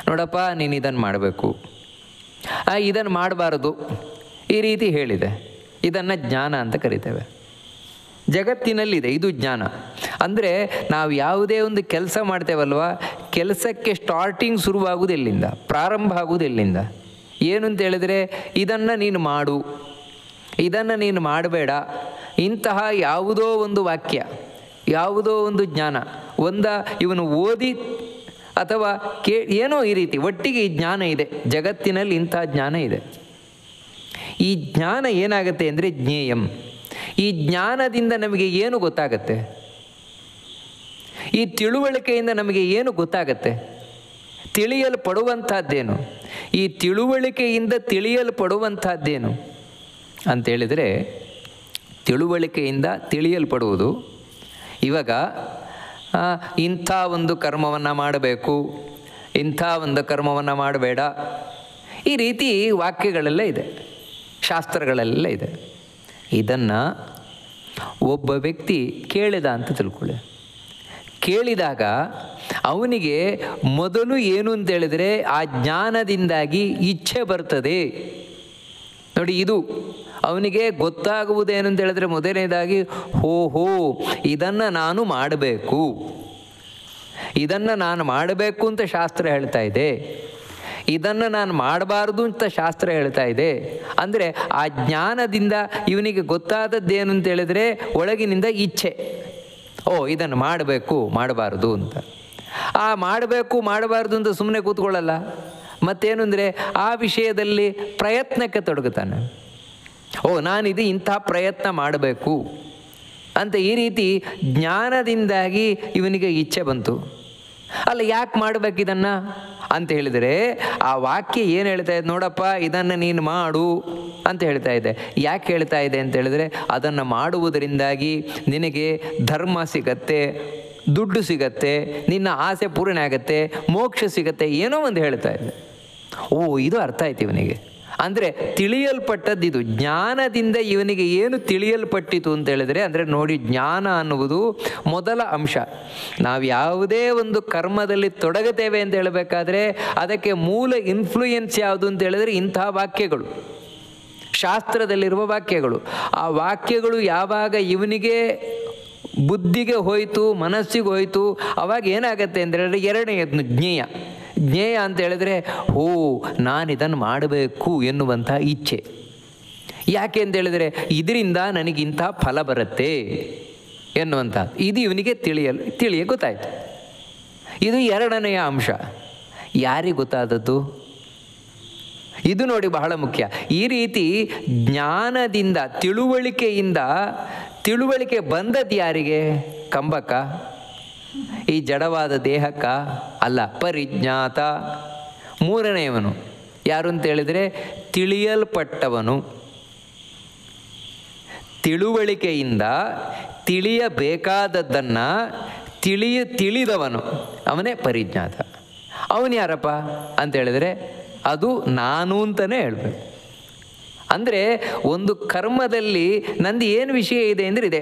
ನೋಡಪ್ಪ ನೀನು ಇದನ್ನು ಮಾಡಬೇಕು, ಇದನ್ನು ಮಾಡಬಾರದು, ಈ ರೀತಿ ಹೇಳಿದೆ. ಇದನ್ನು ಜ್ಞಾನ ಅಂತ ಕರಿತೇವೆ. ಜಗತ್ತಿನಲ್ಲಿದೆ ಇದು ಜ್ಞಾನ. ಅಂದರೆ ನಾವು ಯಾವುದೇ ಒಂದು ಕೆಲಸ ಮಾಡ್ತೇವಲ್ವ, ಕೆಲಸಕ್ಕೆ ಸ್ಟಾರ್ಟಿಂಗ್ ಶುರುವಾಗುವುದು ಎಲ್ಲಿಂದ, ಪ್ರಾರಂಭ ಆಗುವುದು ಎಲ್ಲಿಂದ? ಏನು ಅಂತ ಹೇಳಿದರೆ ಇದನ್ನು ನೀನು ಮಾಡು, ಇದನ್ನು ನೀನು ಮಾಡಬೇಡ, ಇಂತಹ ಯಾವುದೋ ಒಂದು ವಾಕ್ಯ, ಯಾವುದೋ ಒಂದು ಜ್ಞಾನ, ಇವನು ಓದಿ ಅಥವಾ ಏನೋ ಈ ರೀತಿ ಒಟ್ಟಿಗೆ ಈ ಜ್ಞಾನ ಇದೆ. ಜಗತ್ತಿನಲ್ಲಿ ಇಂಥ ಜ್ಞಾನ ಇದೆ. ಈ ಜ್ಞಾನ ಏನಾಗುತ್ತೆ ಅಂದರೆ ಜ್ಞೇಯಂ. ಈ ಜ್ಞಾನದಿಂದ ನಮಗೆ ಏನು ಗೊತ್ತಾಗತ್ತೆ? ಈ ತಿಳುವಳಿಕೆಯಿಂದ ನಮಗೆ ಏನು ಗೊತ್ತಾಗತ್ತೆ? ತಿಳಿಯಲ್ಪಡುವಂಥದ್ದೇನು? ಈ ತಿಳುವಳಿಕೆಯಿಂದ ತಿಳಿಯಲ್ಪಡುವಂಥದ್ದೇನು ಅಂತೇಳಿದರೆ, ತಿಳುವಳಿಕೆಯಿಂದ ತಿಳಿಯಲ್ಪಡುವುದು ಇವಾಗ ಇಂಥ ಒಂದು ಕರ್ಮವನ್ನು ಮಾಡಬೇಕು, ಇಂಥ ಒಂದು ಕರ್ಮವನ್ನು ಮಾಡಬೇಡ, ಈ ರೀತಿ ವಾಕ್ಯಗಳೆಲ್ಲ ಇದೆ, ಶಾಸ್ತ್ರಗಳೆಲ್ಲ ಇದೆ. ಇದನ್ನು ಒಬ್ಬ ವ್ಯಕ್ತಿ ಕೇಳಿದ ಅಂತ ತಿಳ್ಕೊಳ್ಳಿ. ಕೇಳಿದಾಗ ಅವನಿಗೆ ಮೊದಲು ಏನು ಅಂತೇಳಿದರೆ ಆ ಜ್ಞಾನದಿಂದಾಗಿ ಇಚ್ಛೆ ಬರ್ತದೆ ನೋಡಿ. ಇದು ಅವನಿಗೆ ಗೊತ್ತಾಗುವುದೇನು ಅಂತ ಹೇಳಿದ್ರೆ ಮೊದಲನೇದಾಗಿ ಹೋ ಇದನ್ನು ನಾನು ಮಾಡಬೇಕು, ಇದನ್ನು ನಾನು ಮಾಡಬೇಕು ಅಂತ ಶಾಸ್ತ್ರ ಹೇಳ್ತಾ ಇದೆ, ಇದನ್ನು ನಾನು ಮಾಡಬಾರ್ದು ಅಂತ ಶಾಸ್ತ್ರ ಹೇಳ್ತಾ ಇದೆ. ಅಂದರೆ ಆ ಜ್ಞಾನದಿಂದ ಇವನಿಗೆ ಗೊತ್ತಾದದ್ದೇನು ಅಂತ ಹೇಳಿದ್ರೆ ಒಳಗಿನಿಂದ ಇಚ್ಛೆ, ಇದನ್ನು ಮಾಡಬೇಕು ಮಾಡಬಾರ್ದು ಅಂತ. ಆ ಮಾಡಬೇಕು ಮಾಡಬಾರ್ದು ಅಂತ ಸುಮ್ಮನೆ ಕೂತ್ಕೊಳ್ಳಲ್ಲ, ಮತ್ತೇನು ಅಂದರೆ ಆ ವಿಷಯದಲ್ಲಿ ಪ್ರಯತ್ನಕ್ಕೆ ತೊಡಗುತ್ತಾನೆ. ನಾನಿದು ಇಂಥ ಪ್ರಯತ್ನ ಮಾಡಬೇಕು ಅಂತ ಈ ರೀತಿ ಜ್ಞಾನದಿಂದಾಗಿ ಇವನಿಗೆ ಇಚ್ಛೆ ಬಂತು. ಅಲ್ಲ, ಯಾಕೆ ಮಾಡಬೇಕು ಇದನ್ನು ಅಂತ ಹೇಳಿದರೆ ಆ ವಾಕ್ಯ ಏನು ಹೇಳ್ತಾ ಇದೆ ನೋಡಪ್ಪ, ಇದನ್ನು ನೀನು ಮಾಡು ಅಂತ ಹೇಳ್ತಾ ಇದೆ. ಯಾಕೆ ಹೇಳ್ತಾ ಇದೆ ಅಂತ ಹೇಳಿದರೆ ಅದನ್ನು ಮಾಡುವುದರಿಂದಾಗಿ ನಿನಗೆ ಧರ್ಮ ಸಿಗತ್ತೆ, ದುಡ್ಡು ಸಿಗತ್ತೆ, ನಿನ್ನ ಆಸೆ ಪೂರ್ಣ ಆಗತ್ತೆ, ಮೋಕ್ಷ ಸಿಗತ್ತೆ, ಏನೋ ಒಂದು ಹೇಳ್ತಾ ಇದೆ. ಇದು ಅರ್ಥ ಆಯ್ತು ಇವನಿಗೆ. ಅಂದರೆ ತಿಳಿಯಲ್ಪಟ್ಟದ್ದು ಇದು. ಜ್ಞಾನದಿಂದ ಇವನಿಗೆ ಏನು ತಿಳಿಯಲ್ಪಟ್ಟಿತು ಅಂತ ಹೇಳಿದರೆ, ಅಂದರೆ ನೋಡಿ, ಜ್ಞಾನ ಅನ್ನುವುದು ಮೊದಲ ಅಂಶ. ನಾವು ಯಾವುದೇ ಒಂದು ಕರ್ಮದಲ್ಲಿ ತೊಡಗುತ್ತೇವೆ ಅಂತ ಹೇಳಬೇಕಾದ್ರೆ ಅದಕ್ಕೆ ಮೂಲ ಇನ್ಫ್ಲೂಯೆನ್ಸ್ ಯಾವುದು ಅಂತ ಹೇಳಿದರೆ ಇಂತಹ ವಾಕ್ಯಗಳು, ಶಾಸ್ತ್ರದಲ್ಲಿರುವ ವಾಕ್ಯಗಳು. ಆ ವಾಕ್ಯಗಳು ಯಾವಾಗ ಇವನಿಗೆ ಬುದ್ಧಿಗೆ ಹೋಯಿತು, ಮನಸ್ಸಿಗೆ ಹೋಯಿತು, ಅವಾಗ ಏನಾಗತ್ತೆ ಅಂದರೆ ಎರಡನೆಯದು ಜ್ಞೇಯ ಅಂತ ಹೇಳಿದ್ರೆ ನಾನು ಇದನ್ನು ಮಾಡಬೇಕು ಎನ್ನುವಂಥ ಇಚ್ಛೆ. ಯಾಕೆ ಅಂತ ಹೇಳಿದರೆ ಇದರಿಂದ ನನಗಿಂಥ ಫಲ ಬರುತ್ತೆ ಎನ್ನುವಂಥ ಇದು ಇವನಿಗೆ ತಿಳಿಯ ಗೊತ್ತಾಯಿತು. ಇದು ಎರಡನೆಯ ಅಂಶ. ಯಾರಿಗೆ ಗೊತ್ತಾದದ್ದು? ಇದು ನೋಡಿ ಬಹಳ ಮುಖ್ಯ. ಈ ರೀತಿ ಜ್ಞಾನದಿಂದ ತಿಳುವಳಿಕೆ ಬಂದದ್ದು ಯಾರಿಗೆ? ಕಂಬಕ್ಕ? ಈ ಜಡವಾದ ದೇಹಕ್ಕ? ಅಲ್ಲ, ಪರಿಜ್ಞಾತ. ಮೂರನೆಯವನು ಯಾರು ಅಂತ ಹೇಳಿದರೆ ತಿಳಿಯಲ್ಪಟ್ಟವನು. ತಿಳುವಳಿಕೆಯಿಂದ ತಿಳಿಯಬೇಕಾದದ್ದನ್ನು ತಿಳಿದವನು ಅವನೇ ಪರಿಜ್ಞಾತ. ಅವನು ಯಾರಪ್ಪ ಅಂತ ಹೇಳಿದರೆ ಅದು ನಾನು ಅಂತಲೇ ಹೇಳಬೇಕು. ಅಂದರೆ ಒಂದು ಕರ್ಮದಲ್ಲಿ ನಂದು ಏನು ವಿಷಯ ಇದೆ ಅಂದರೆ ಇದೆ,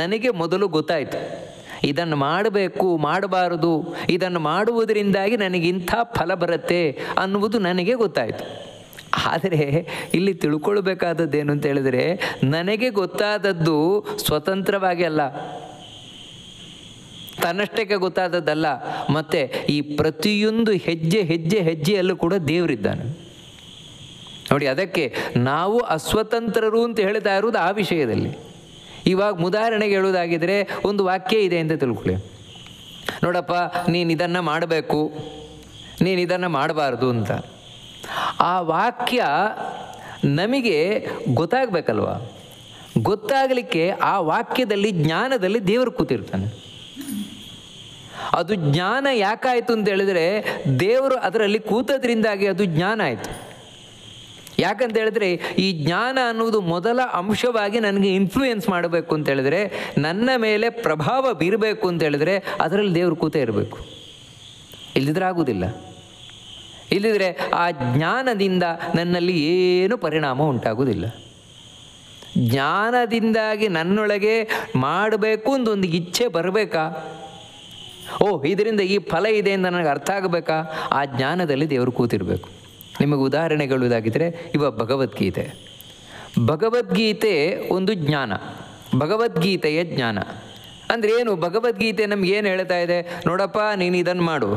ನನಗೆ ಮೊದಲು ಗೊತ್ತಾಯಿತು ಇದನ್ನು ಮಾಡಬೇಕು ಮಾಡಬಾರದು, ಇದನ್ನು ಮಾಡುವುದರಿಂದಾಗಿ ನನಗಿಂಥ ಫಲ ಬರುತ್ತೆ ಅನ್ನುವುದು ನನಗೆ ಗೊತ್ತಾಯಿತು. ಆದರೆ ಇಲ್ಲಿ ತಿಳ್ಕೊಳ್ಬೇಕಾದದ್ದೇನು ಅಂತ ಹೇಳಿದರೆ, ನನಗೆ ಗೊತ್ತಾದದ್ದು ಸ್ವತಂತ್ರವಾಗಿ ಅಲ್ಲ, ತನ್ನಷ್ಟಕ್ಕೆ ಗೊತ್ತಾದದ್ದಲ್ಲ, ಮತ್ತು ಈ ಪ್ರತಿಯೊಂದು ಹೆಜ್ಜೆಯಲ್ಲೂ ಕೂಡ ದೇವರಿದ್ದಾನೆ ನೋಡಿ. ಅದಕ್ಕೆ ನಾವು ಅಸ್ವತಂತ್ರರು ಅಂತ ಹೇಳ್ತಾ ಇರುವುದು ಆ ವಿಷಯದಲ್ಲಿ. ಇವಾಗ ಉದಾಹರಣೆಗೆ ಹೇಳುವುದಾಗಿದ್ದರೆ ಒಂದು ವಾಕ್ಯ ಇದೆ ಅಂತ ತಿಳ್ಕೊಳ್ಳಿ. ನೋಡಪ್ಪ, ನೀನು ಇದನ್ನು ಮಾಡಬೇಕು, ನೀನು ಇದನ್ನು ಮಾಡಬಾರ್ದು ಅಂತ. ಆ ವಾಕ್ಯ ನಮಗೆ ಗೊತ್ತಾಗಬೇಕಲ್ವ? ಗೊತ್ತಾಗಲಿಕ್ಕೆ ಆ ವಾಕ್ಯದಲ್ಲಿ, ಜ್ಞಾನದಲ್ಲಿ ದೇವರು ಕೂತಿರ್ತಾನೆ. ಅದು ಜ್ಞಾನ ಯಾಕಾಯಿತು ಅಂತ ಹೇಳಿದರೆ, ದೇವರು ಅದರಲ್ಲಿ ಕೂತದ್ರಿಂದಾಗಿ ಅದು ಜ್ಞಾನ ಆಯಿತು. ಯಾಕಂತ ಹೇಳಿದ್ರೆ, ಈ ಜ್ಞಾನ ಅನ್ನುವುದು ಮೊದಲ ಅಂಶವಾಗಿ ನನಗೆ ಇನ್ಫ್ಲೂಯೆನ್ಸ್ ಮಾಡಬೇಕು ಅಂತ ಹೇಳಿದ್ರೆ, ನನ್ನ ಮೇಲೆ ಪ್ರಭಾವ ಬೀರಬೇಕು ಅಂತ ಹೇಳಿದ್ರೆ ಅದರಲ್ಲಿ ದೇವರು ಕೂತೇ ಇರಬೇಕು. ಇಲ್ಲದಿದ್ರೆ ಆಗುವುದಿಲ್ಲ. ಇಲ್ಲದಿದ್ರೆ ಆ ಜ್ಞಾನದಿಂದ ನನ್ನಲ್ಲಿ ಏನು ಪರಿಣಾಮ ಉಂಟಾಗುವುದಿಲ್ಲ. ಜ್ಞಾನದಿಂದಾಗಿ ನನ್ನೊಳಗೆ ಮಾಡಬೇಕು ಅಂತ ಒಂದು ಇಚ್ಛೆ ಬರಬೇಕಾ, ಇದರಿಂದ ಈ ಫಲ ಇದೆ ಅಂತ ನನಗೆ ಅರ್ಥ ಆಗಬೇಕಾ, ಆ ಜ್ಞಾನದಲ್ಲಿ ದೇವರು ಕೂತಿರಬೇಕು. ನಿಮಗೆ ಉದಾಹರಣೆಗಳುದಾಗಿದ್ದರೆ ಇವಾಗ ಭಗವದ್ಗೀತೆ ಒಂದು ಜ್ಞಾನ, ಭಗವದ್ಗೀತೆಯ ಜ್ಞಾನ ಅಂದರೆ ಏನು? ಭಗವದ್ಗೀತೆ ನಮ್ಗೆ ಏನು ಹೇಳ್ತಾ ಇದೆ? ನೋಡಪ್ಪ, ನೀನು ಇದನ್ನು ಮಾಡು,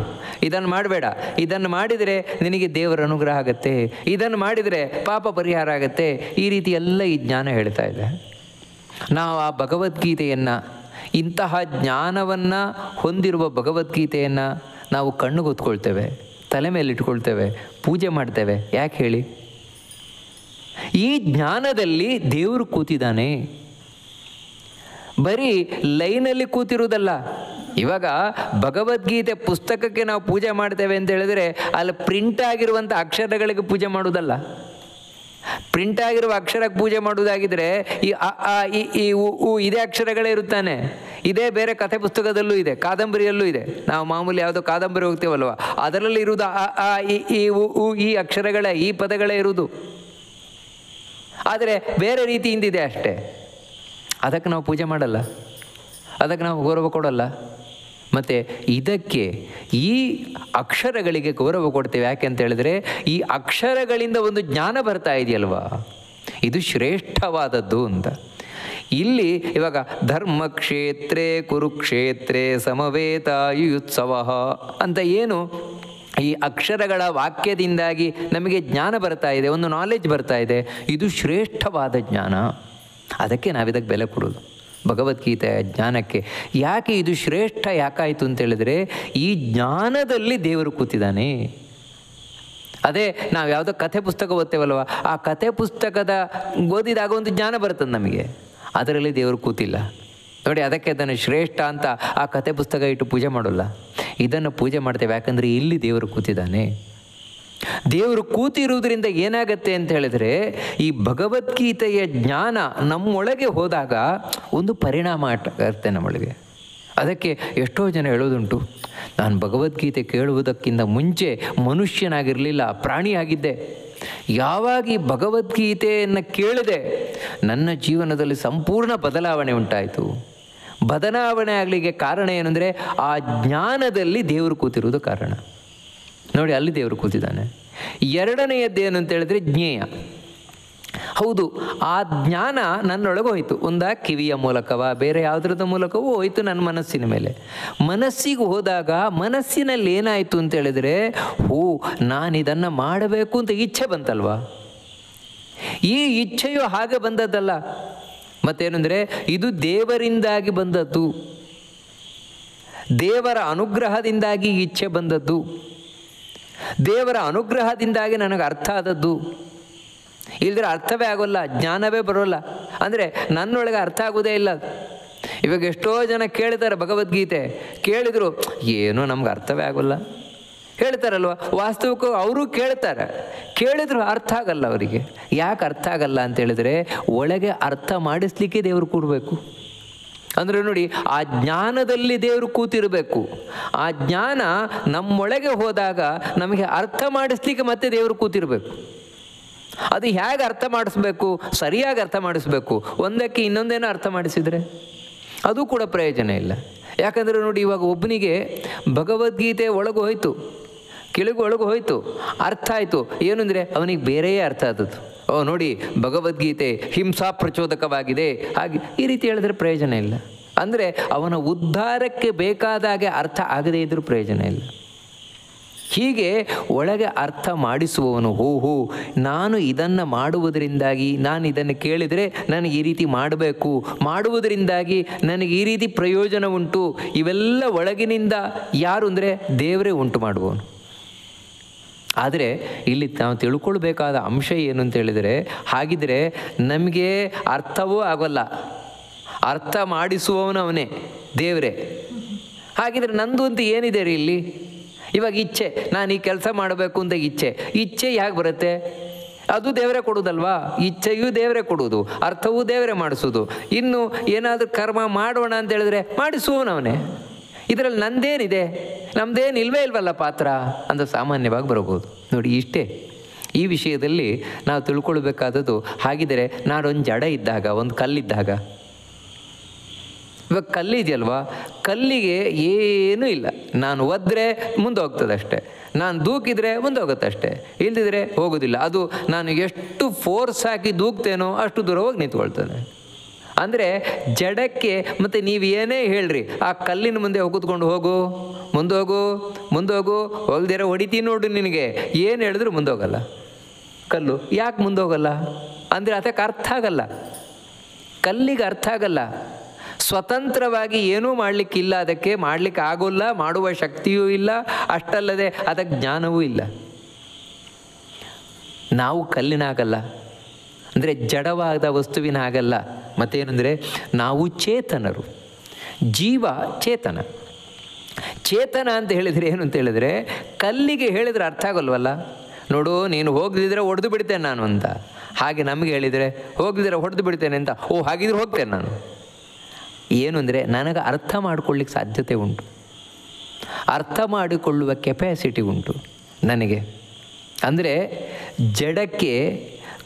ಇದನ್ನು ಮಾಡಬೇಡ, ಇದನ್ನು ಮಾಡಿದರೆ ನಿನಗೆ ದೇವರ ಅನುಗ್ರಹ ಆಗುತ್ತೆ, ಇದನ್ನು ಮಾಡಿದರೆ ಪಾಪ ಪರಿಹಾರ ಆಗುತ್ತೆ, ಈ ರೀತಿ ಎಲ್ಲ ಈ ಜ್ಞಾನ ಹೇಳ್ತಾ ಇದೆ. ನಾವು ಆ ಭಗವದ್ಗೀತೆಯನ್ನು, ಇಂತಹ ಜ್ಞಾನವನ್ನು ಹೊಂದಿರುವ ಭಗವದ್ಗೀತೆಯನ್ನು ನಾವು ಕಣ್ಣಿಗೆ ಹೊತ್ಕೊಳ್ತೇವೆ, ತಲೆ ಮೇಲೆ ಇಟ್ಕೊಳ್ತೇವೆ, ಪೂಜೆ ಮಾಡ್ತೇವೆ. ಯಾಕೆ ಹೇಳಿ? ಈ ಜ್ಞಾನದಲ್ಲಿ ದೇವರು ಕೂತಿದ್ದಾನೆ. ಬರೀ ಲೈನಲ್ಲಿ ಕೂತಿರುವುದಲ್ಲ. ಇವಾಗ ಭಗವದ್ಗೀತೆ ಪುಸ್ತಕಕ್ಕೆ ನಾವು ಪೂಜೆ ಮಾಡ್ತೇವೆ ಅಂತ ಹೇಳಿದರೆ, ಅಲ್ಲಿ ಪ್ರಿಂಟ್ ಆಗಿರುವಂಥ ಅಕ್ಷರಗಳಿಗೆ ಪೂಜೆ ಮಾಡುವುದಲ್ಲ. ಪ್ರಿಂಟ್ ಆಗಿರುವ ಅಕ್ಷರಕ್ಕೆ ಪೂಜೆ ಮಾಡುವುದಾಗಿದ್ದರೆ ಈ ಅ ಆ ಇ ಉ ಇದೇ ಅಕ್ಷರಗಳೇ ಇರುತ್ತಾನೆ. ಇದೇ ಬೇರೆ ಕಥೆ ಪುಸ್ತಕದಲ್ಲೂ ಇದೆ, ಕಾದಂಬರಿಯಲ್ಲೂ ಇದೆ. ನಾವು ಮಾಮೂಲಿ ಯಾವುದೋ ಕಾದಂಬರಿ ಹೋಗ್ತೇವಲ್ವ, ಅದರಲ್ಲಿ ಇರುವುದು ಅ ಆ ಇ ಉ ಈ ಅಕ್ಷರಗಳೇ, ಈ ಪದಗಳೇ ಇರುವುದು. ಆದರೆ ಬೇರೆ ರೀತಿಯಿಂದಿದೆ ಅಷ್ಟೇ. ಅದಕ್ಕೆ ನಾವು ಪೂಜೆ ಮಾಡಲ್ಲ, ಅದಕ್ಕೆ ನಾವು ಗೌರವ ಕೊಡಲ್ಲ. ಮತ್ತು ಇದಕ್ಕೆ, ಈ ಅಕ್ಷರಗಳಿಗೆ ಗೌರವ ಕೊಡ್ತೇವೆ. ಯಾಕೆ ಅಂತ ಹೇಳಿದ್ರೆ, ಈ ಅಕ್ಷರಗಳಿಂದ ಒಂದು ಜ್ಞಾನ ಬರ್ತಾ ಇದೆಯಲ್ವಾ, ಇದು ಶ್ರೇಷ್ಠವಾದದ್ದು ಅಂತ. ಇಲ್ಲಿ ಇವಾಗ ಧರ್ಮಕ್ಷೇತ್ರೇ ಕುರುಕ್ಷೇತ್ರೇ ಸಮವೇತಾಯುತ್ಸವ ಅಂತ ಏನು, ಈ ಅಕ್ಷರಗಳ ವಾಕ್ಯದಿಂದಾಗಿ ನಮಗೆ ಜ್ಞಾನ ಬರ್ತಾ ಇದೆ, ಒಂದು ನಾಲೆಜ್ ಬರ್ತಾ ಇದೆ. ಇದು ಶ್ರೇಷ್ಠವಾದ ಜ್ಞಾನ. ಅದಕ್ಕೆ ನಾವಿದಕ್ಕೆ ಬೆಲೆ ಕೊಡೋದು, ಭಗವದ್ಗೀತೆಯ ಜ್ಞಾನಕ್ಕೆ. ಯಾಕೆ ಇದು ಶ್ರೇಷ್ಠ ಯಾಕಾಯಿತು ಅಂತೇಳಿದರೆ, ಈ ಜ್ಞಾನದಲ್ಲಿ ದೇವರು ಕೂತಿದ್ದಾನೆ. ಅದೇ ನಾವು ಯಾವುದೋ ಕಥೆ ಪುಸ್ತಕ ಓದ್ತೇವಲ್ವ, ಆ ಕಥೆ ಪುಸ್ತಕದ ಓದಿದಾಗ ಒಂದು ಜ್ಞಾನ ಬರ್ತದೆ ನಮಗೆ, ಅದರಲ್ಲಿ ದೇವರು ಕೂತಿಲ್ಲ ನೋಡಿ. ಅದಕ್ಕೆ ಅದನ್ನು ಶ್ರೇಷ್ಠ ಅಂತ ಆ ಕಥೆ ಪುಸ್ತಕ ಇಟ್ಟು ಪೂಜೆ ಮಾಡೋಲ್ಲ, ಇದನ್ನು ಪೂಜೆ ಮಾಡ್ತೇವೆ. ಯಾಕಂದರೆ ಇಲ್ಲಿ ದೇವರು ಕೂತಿದ್ದಾನೆ. ದೇವರು ಕೂತಿರುವುದರಿಂದ ಏನಾಗತ್ತೆ ಅಂತ ಹೇಳಿದರೆ, ಈ ಭಗವದ್ಗೀತೆಯ ಜ್ಞಾನ ನಮ್ಮೊಳಗೆ ಹೋದಾಗ ಒಂದು ಪರಿಣಾಮ ಆಗುತ್ತೆ ನಮ್ಮೊಳಗೆ. ಅದಕ್ಕೆ ಎಷ್ಟೋ ಜನ ಹೇಳೋದುಂಟು, ನಾನು ಭಗವದ್ಗೀತೆ ಕೇಳುವುದಕ್ಕಿಂತ ಮುಂಚೆ ಮನುಷ್ಯನಾಗಿರಲಿಲ್ಲ, ಪ್ರಾಣಿಯಾಗಿದ್ದೆ. ಯಾವಾಗ ಈ ಭಗವದ್ಗೀತೆಯನ್ನು ಕೇಳಿದೆ, ನನ್ನ ಜೀವನದಲ್ಲಿ ಸಂಪೂರ್ಣ ಬದಲಾವಣೆ ಉಂಟಾಯಿತು. ಬದಲಾವಣೆ ಆಗಲಿಕ್ಕೆ ಕಾರಣ ಏನಂದರೆ, ಆ ಜ್ಞಾನದಲ್ಲಿ ದೇವರು ಕೂತಿರುವುದು ಕಾರಣ ನೋಡಿ. ಅಲ್ಲಿ ದೇವರು ಕೂತಿದ್ದಾನೆ. ಎರಡನೆಯದ್ದೇನು ಅಂತ ಹೇಳಿದ್ರೆ ಜ್ಞೇಯ. ಹೌದು, ಆ ಜ್ಞಾನ ನನ್ನೊಳಗೆ ಹೋಯಿತು. ಒಂದಾ ಕಿವಿಯ ಮೂಲಕವ, ಬೇರೆ ಯಾವುದ್ರದ ಮೂಲಕವೂ ಹೋಯಿತು ನನ್ನ ಮನಸ್ಸಿನ ಮೇಲೆ. ಮನಸ್ಸಿಗೆ ಹೋದಾಗ ಮನಸ್ಸಿನಲ್ಲಿ ಏನಾಯಿತು ಅಂತ ಹೇಳಿದರೆ, ನಾನಿದನ್ನು ಮಾಡಬೇಕು ಅಂತ ಇಚ್ಛೆ ಬಂತಲ್ವಾ. ಈ ಇಚ್ಛೆಯು ಹಾಗೆ ಬಂದದ್ದಲ್ಲ, ಮತ್ತೇನೆಂದರೆ ಇದು ದೇವರಿಂದಾಗಿ ಬಂದದ್ದು, ದೇವರ ಅನುಗ್ರಹದಿಂದಾಗಿ ಇಚ್ಛೆ ಬಂದದ್ದು, ದೇವರ ಅನುಗ್ರಹದಿಂದಾಗಿ ನನಗೆ ಅರ್ಥ ಆದದ್ದು. ಇಲ್ಲದ್ರೆ ಅರ್ಥವೇ ಆಗೋಲ್ಲ, ಜ್ಞಾನವೇ ಬರೋಲ್ಲ. ಅಂದರೆ ನನ್ನೊಳಗೆ ಅರ್ಥ ಆಗೋದೇ ಇಲ್ಲ. ಇವಾಗ ಎಷ್ಟೋ ಜನ ಕೇಳ್ತಾರೆ ಭಗವದ್ಗೀತೆ, ಕೇಳಿದರು ಏನೋ ನಮ್ಗೆ ಅರ್ಥವೇ ಆಗೋಲ್ಲ ಹೇಳ್ತಾರಲ್ವ. ವಾಸ್ತವಿಕ ಅವರು ಕೇಳಿದ್ರು ಅರ್ಥ ಆಗಲ್ಲ ಅವರಿಗೆ. ಯಾಕೆ ಅರ್ಥ ಆಗಲ್ಲ ಅಂತೇಳಿದರೆ, ಒಳಗೆ ಅರ್ಥ ಮಾಡಿಸ್ಲಿಕ್ಕೆ ದೇವರು ಕೂಡಬೇಕು. ಅಂದರೆ ನೋಡಿ, ಆ ಜ್ಞಾನದಲ್ಲಿ ದೇವರು ಕೂತಿರಬೇಕು. ಆ ಜ್ಞಾನ ನಮ್ಮೊಳಗೆ ಹೋದಾಗ ನಮಗೆ ಅರ್ಥ ಮಾಡಿಸ್ಲಿಕ್ಕೆ ಮತ್ತೆ ದೇವರು ಕೂತಿರಬೇಕು. ಅದು ಹೇಗೆ ಅರ್ಥ ಮಾಡಿಸ್ಬೇಕು, ಸರಿಯಾಗಿ ಅರ್ಥ ಮಾಡಿಸ್ಬೇಕು. ಒಂದಕ್ಕೆ ಇನ್ನೊಂದೇನೋ ಅರ್ಥ ಮಾಡಿಸಿದರೆ ಅದು ಕೂಡ ಪ್ರಯೋಜನ ಇಲ್ಲ. ಯಾಕಂದರೆ ನೋಡಿ, ಇವಾಗ ಒಬ್ಬನಿಗೆ ಭಗವದ್ಗೀತೆ ಒಳಗೆ ಹೋಯ್ತು, ಕೆಳಗೆ ಒಳಗೆ ಹೋಯ್ತು, ಅರ್ಥ ಆಯಿತು. ಏನು ಅಂದರೆ ಅವನಿಗೆ ಬೇರೆಯೇ ಅರ್ಥ ಆದದ್ದು. ಓ ನೋಡಿ, ಭಗವದ್ಗೀತೆ ಹಿಂಸಾ ಪ್ರಚೋದಕವಾಗಿದೆ, ಹಾಗೆ ಈ ರೀತಿ ಹೇಳಿದ್ರೆ ಪ್ರಯೋಜನ ಇಲ್ಲ. ಅಂದರೆ ಅವನ ಉದ್ಧಾರಕ್ಕೆ ಬೇಕಾದಾಗೆ ಅರ್ಥ ಆಗದೇ ಇದ್ದರೂ ಪ್ರಯೋಜನ ಇಲ್ಲ. ಹೀಗೆ ಒಳಗೆ ಅರ್ಥ ಮಾಡಿಸುವವನು, ಹೋ ನಾನು ಇದನ್ನು ಮಾಡುವುದರಿಂದಾಗಿ, ನಾನು ಇದನ್ನು ಕೇಳಿದರೆ ನನಗೆ ಈ ರೀತಿ ಮಾಡಬೇಕು, ಮಾಡುವುದರಿಂದಾಗಿ ನನಗೆ ಈ ರೀತಿ ಪ್ರಯೋಜನ ಉಂಟು, ಇವೆಲ್ಲ ಒಳಗಿನಿಂದ ಯಾರು ಅಂದರೆ ದೇವರೇ ಉಂಟು ಮಾಡುವವನು. ಆದರೆ ಇಲ್ಲಿ ನಾವು ತಿಳ್ಕೊಳ್ಬೇಕಾದ ಅಂಶ ಏನು ಅಂತ ಹೇಳಿದರೆ, ಹಾಗಿದ್ರೆ ನಮಗೆ ಅರ್ಥವೂ ಆಗೋಲ್ಲ, ಅರ್ಥ ಮಾಡಿಸುವವನು ಅವನೇ, ದೇವರೇ. ಹಾಗಿದ್ರೆ ನಂದು ಅಂತ ಏನಿದೆ ರೀ ಇಲ್ಲಿ? ಇವಾಗ ಇಚ್ಛೆ, ನಾನು ಈ ಕೆಲಸ ಮಾಡಬೇಕು ಅಂತ ಇಚ್ಛೆ ಹೇಗೆ ಬರುತ್ತೆ? ಅದು ದೇವರೇ ಕೊಡೋದಲ್ವಾ? ಇಚ್ಛೆಯೂ ದೇವರೇ ಕೊಡುವುದು, ಅರ್ಥವೂ ದೇವರೇ ಮಾಡಿಸೋದು. ಇನ್ನು ಏನಾದರೂ ಕರ್ಮ ಮಾಡೋಣ ಅಂತ ಹೇಳಿದ್ರೆ ಮಾಡಿಸುವವನವನೇ. ಇದರಲ್ಲಿ ನಂದೇನಿದೆ, ನಮ್ಮದೇನು ಇಲ್ವಲ್ಲ ಪಾತ್ರ ಅಂತ ಸಾಮಾನ್ಯವಾಗಿ ಬರಬಹುದು. ನೋಡಿ, ಇಷ್ಟೇ ಈ ವಿಷಯದಲ್ಲಿ ನಾವು ತಿಳ್ಕೊಳ್ಬೇಕಾದದ್ದು. ಹಾಗಿದರೆ ನಾನೊಂದು ಜಡ ಇದ್ದಾಗ, ಒಂದು ಕಲ್ಲಿದ್ದಾಗ, ಇವಾಗ ಕಲ್ಲಿದೆಯಲ್ವಾ, ಕಲ್ಲಿಗೆ ಏನೂ ಇಲ್ಲ. ನಾನು ಒದ್ರೆ ಮುಂದೆ ಹೋಗ್ತದೆ ಅಷ್ಟೇ, ನಾನು ದೂಕಿದ್ರೆ ಮುಂದೆ ಹೋಗುತ್ತೆ ಅಷ್ಟೇ, ಇಲ್ದಿದ್ರೆ ಹೋಗೋದಿಲ್ಲ. ಅದು ನಾನು ಎಷ್ಟು ಫೋರ್ಸ್ ಹಾಕಿ ದೂಕ್ತೇನೋ ಅಷ್ಟು ದೂರ ಹೋಗಿ ನಿಂತ್ಕೊಳ್ತಾನೆ. ಅಂದರೆ ಜಡಕ್ಕೆ ಮತ್ತು ನೀವು ಏನೇ ಹೇಳ್ರಿ, ಆ ಕಲ್ಲಿನ ಮುಂದೆ ಕೂತ್ಕೊಂಡು ಹೋಗು, ಮುಂದೋಗು, ಹೋಗ್ದಿರ ಹೊಡಿತೀನಿ ನೋಡು ನಿನಗೆ, ಏನು ಹೇಳಿದ್ರು ಮುಂದೋಗಲ್ಲ ಕಲ್ಲು. ಯಾಕೆ ಮುಂದೋಗಲ್ಲ ಅಂದರೆ ಅದಕ್ಕೆ ಅರ್ಥ ಆಗಲ್ಲ, ಕಲ್ಲಿಗೆ ಅರ್ಥ ಆಗಲ್ಲ. ಸ್ವತಂತ್ರವಾಗಿ ಏನೂ ಮಾಡಲಿಕ್ಕಿಲ್ಲ, ಅದಕ್ಕೆ ಮಾಡಲಿಕ್ಕೆ ಆಗೋಲ್ಲ, ಮಾಡುವ ಶಕ್ತಿಯೂ ಇಲ್ಲ, ಅಷ್ಟಲ್ಲದೆ ಅದಕ್ಕೆ ಜ್ಞಾನವೂ ಇಲ್ಲ. ನಾವು ಕಲ್ಲಿನಾಗಲ್ಲ, ಅಂದರೆ ಜಡವಾದ ವಸ್ತುವಿನ ಆಗಲ್ಲ. ಮತ್ತೇನೆಂದರೆ ನಾವು ಚೇತನರು, ಜೀವ ಚೇತನ. ಚೇತನ ಅಂತ ಹೇಳಿದರೆ ಏನು ಅಂತ ಹೇಳಿದರೆ, ಕಲ್ಲಿಗೆ ಹೇಳಿದರೆ ಅರ್ಥ ಆಗೋಲ್ವಲ್ಲ. ನೋಡು, ನೀನು ಹೋಗದಿದ್ರೆ ಹೊಡೆದು ಬಿಡ್ತೇನೆ ನಾನು ಅಂತ. ಹಾಗೆ ನಮಗೆ ಹೇಳಿದರೆ ಹೋಗದಿದ್ರೆ ಹೊಡೆದು ಬಿಡ್ತೇನೆ ಅಂತ, ಓ ಹಾಗಿದ್ರೆ ಹೋಗ್ತೇನೆ ನಾನು. ಏನು ಅಂದರೆ ನನಗೆ ಅರ್ಥ ಮಾಡಿಕೊಳ್ಳಿಕ್ಕೆ ಸಾಧ್ಯತೆ ಉಂಟು, ಅರ್ಥ ಮಾಡಿಕೊಳ್ಳುವ ಕೆಪ್ಯಾಸಿಟಿ ಉಂಟು ನನಗೆ. ಅಂದರೆ ಜಡಕ್ಕೆ,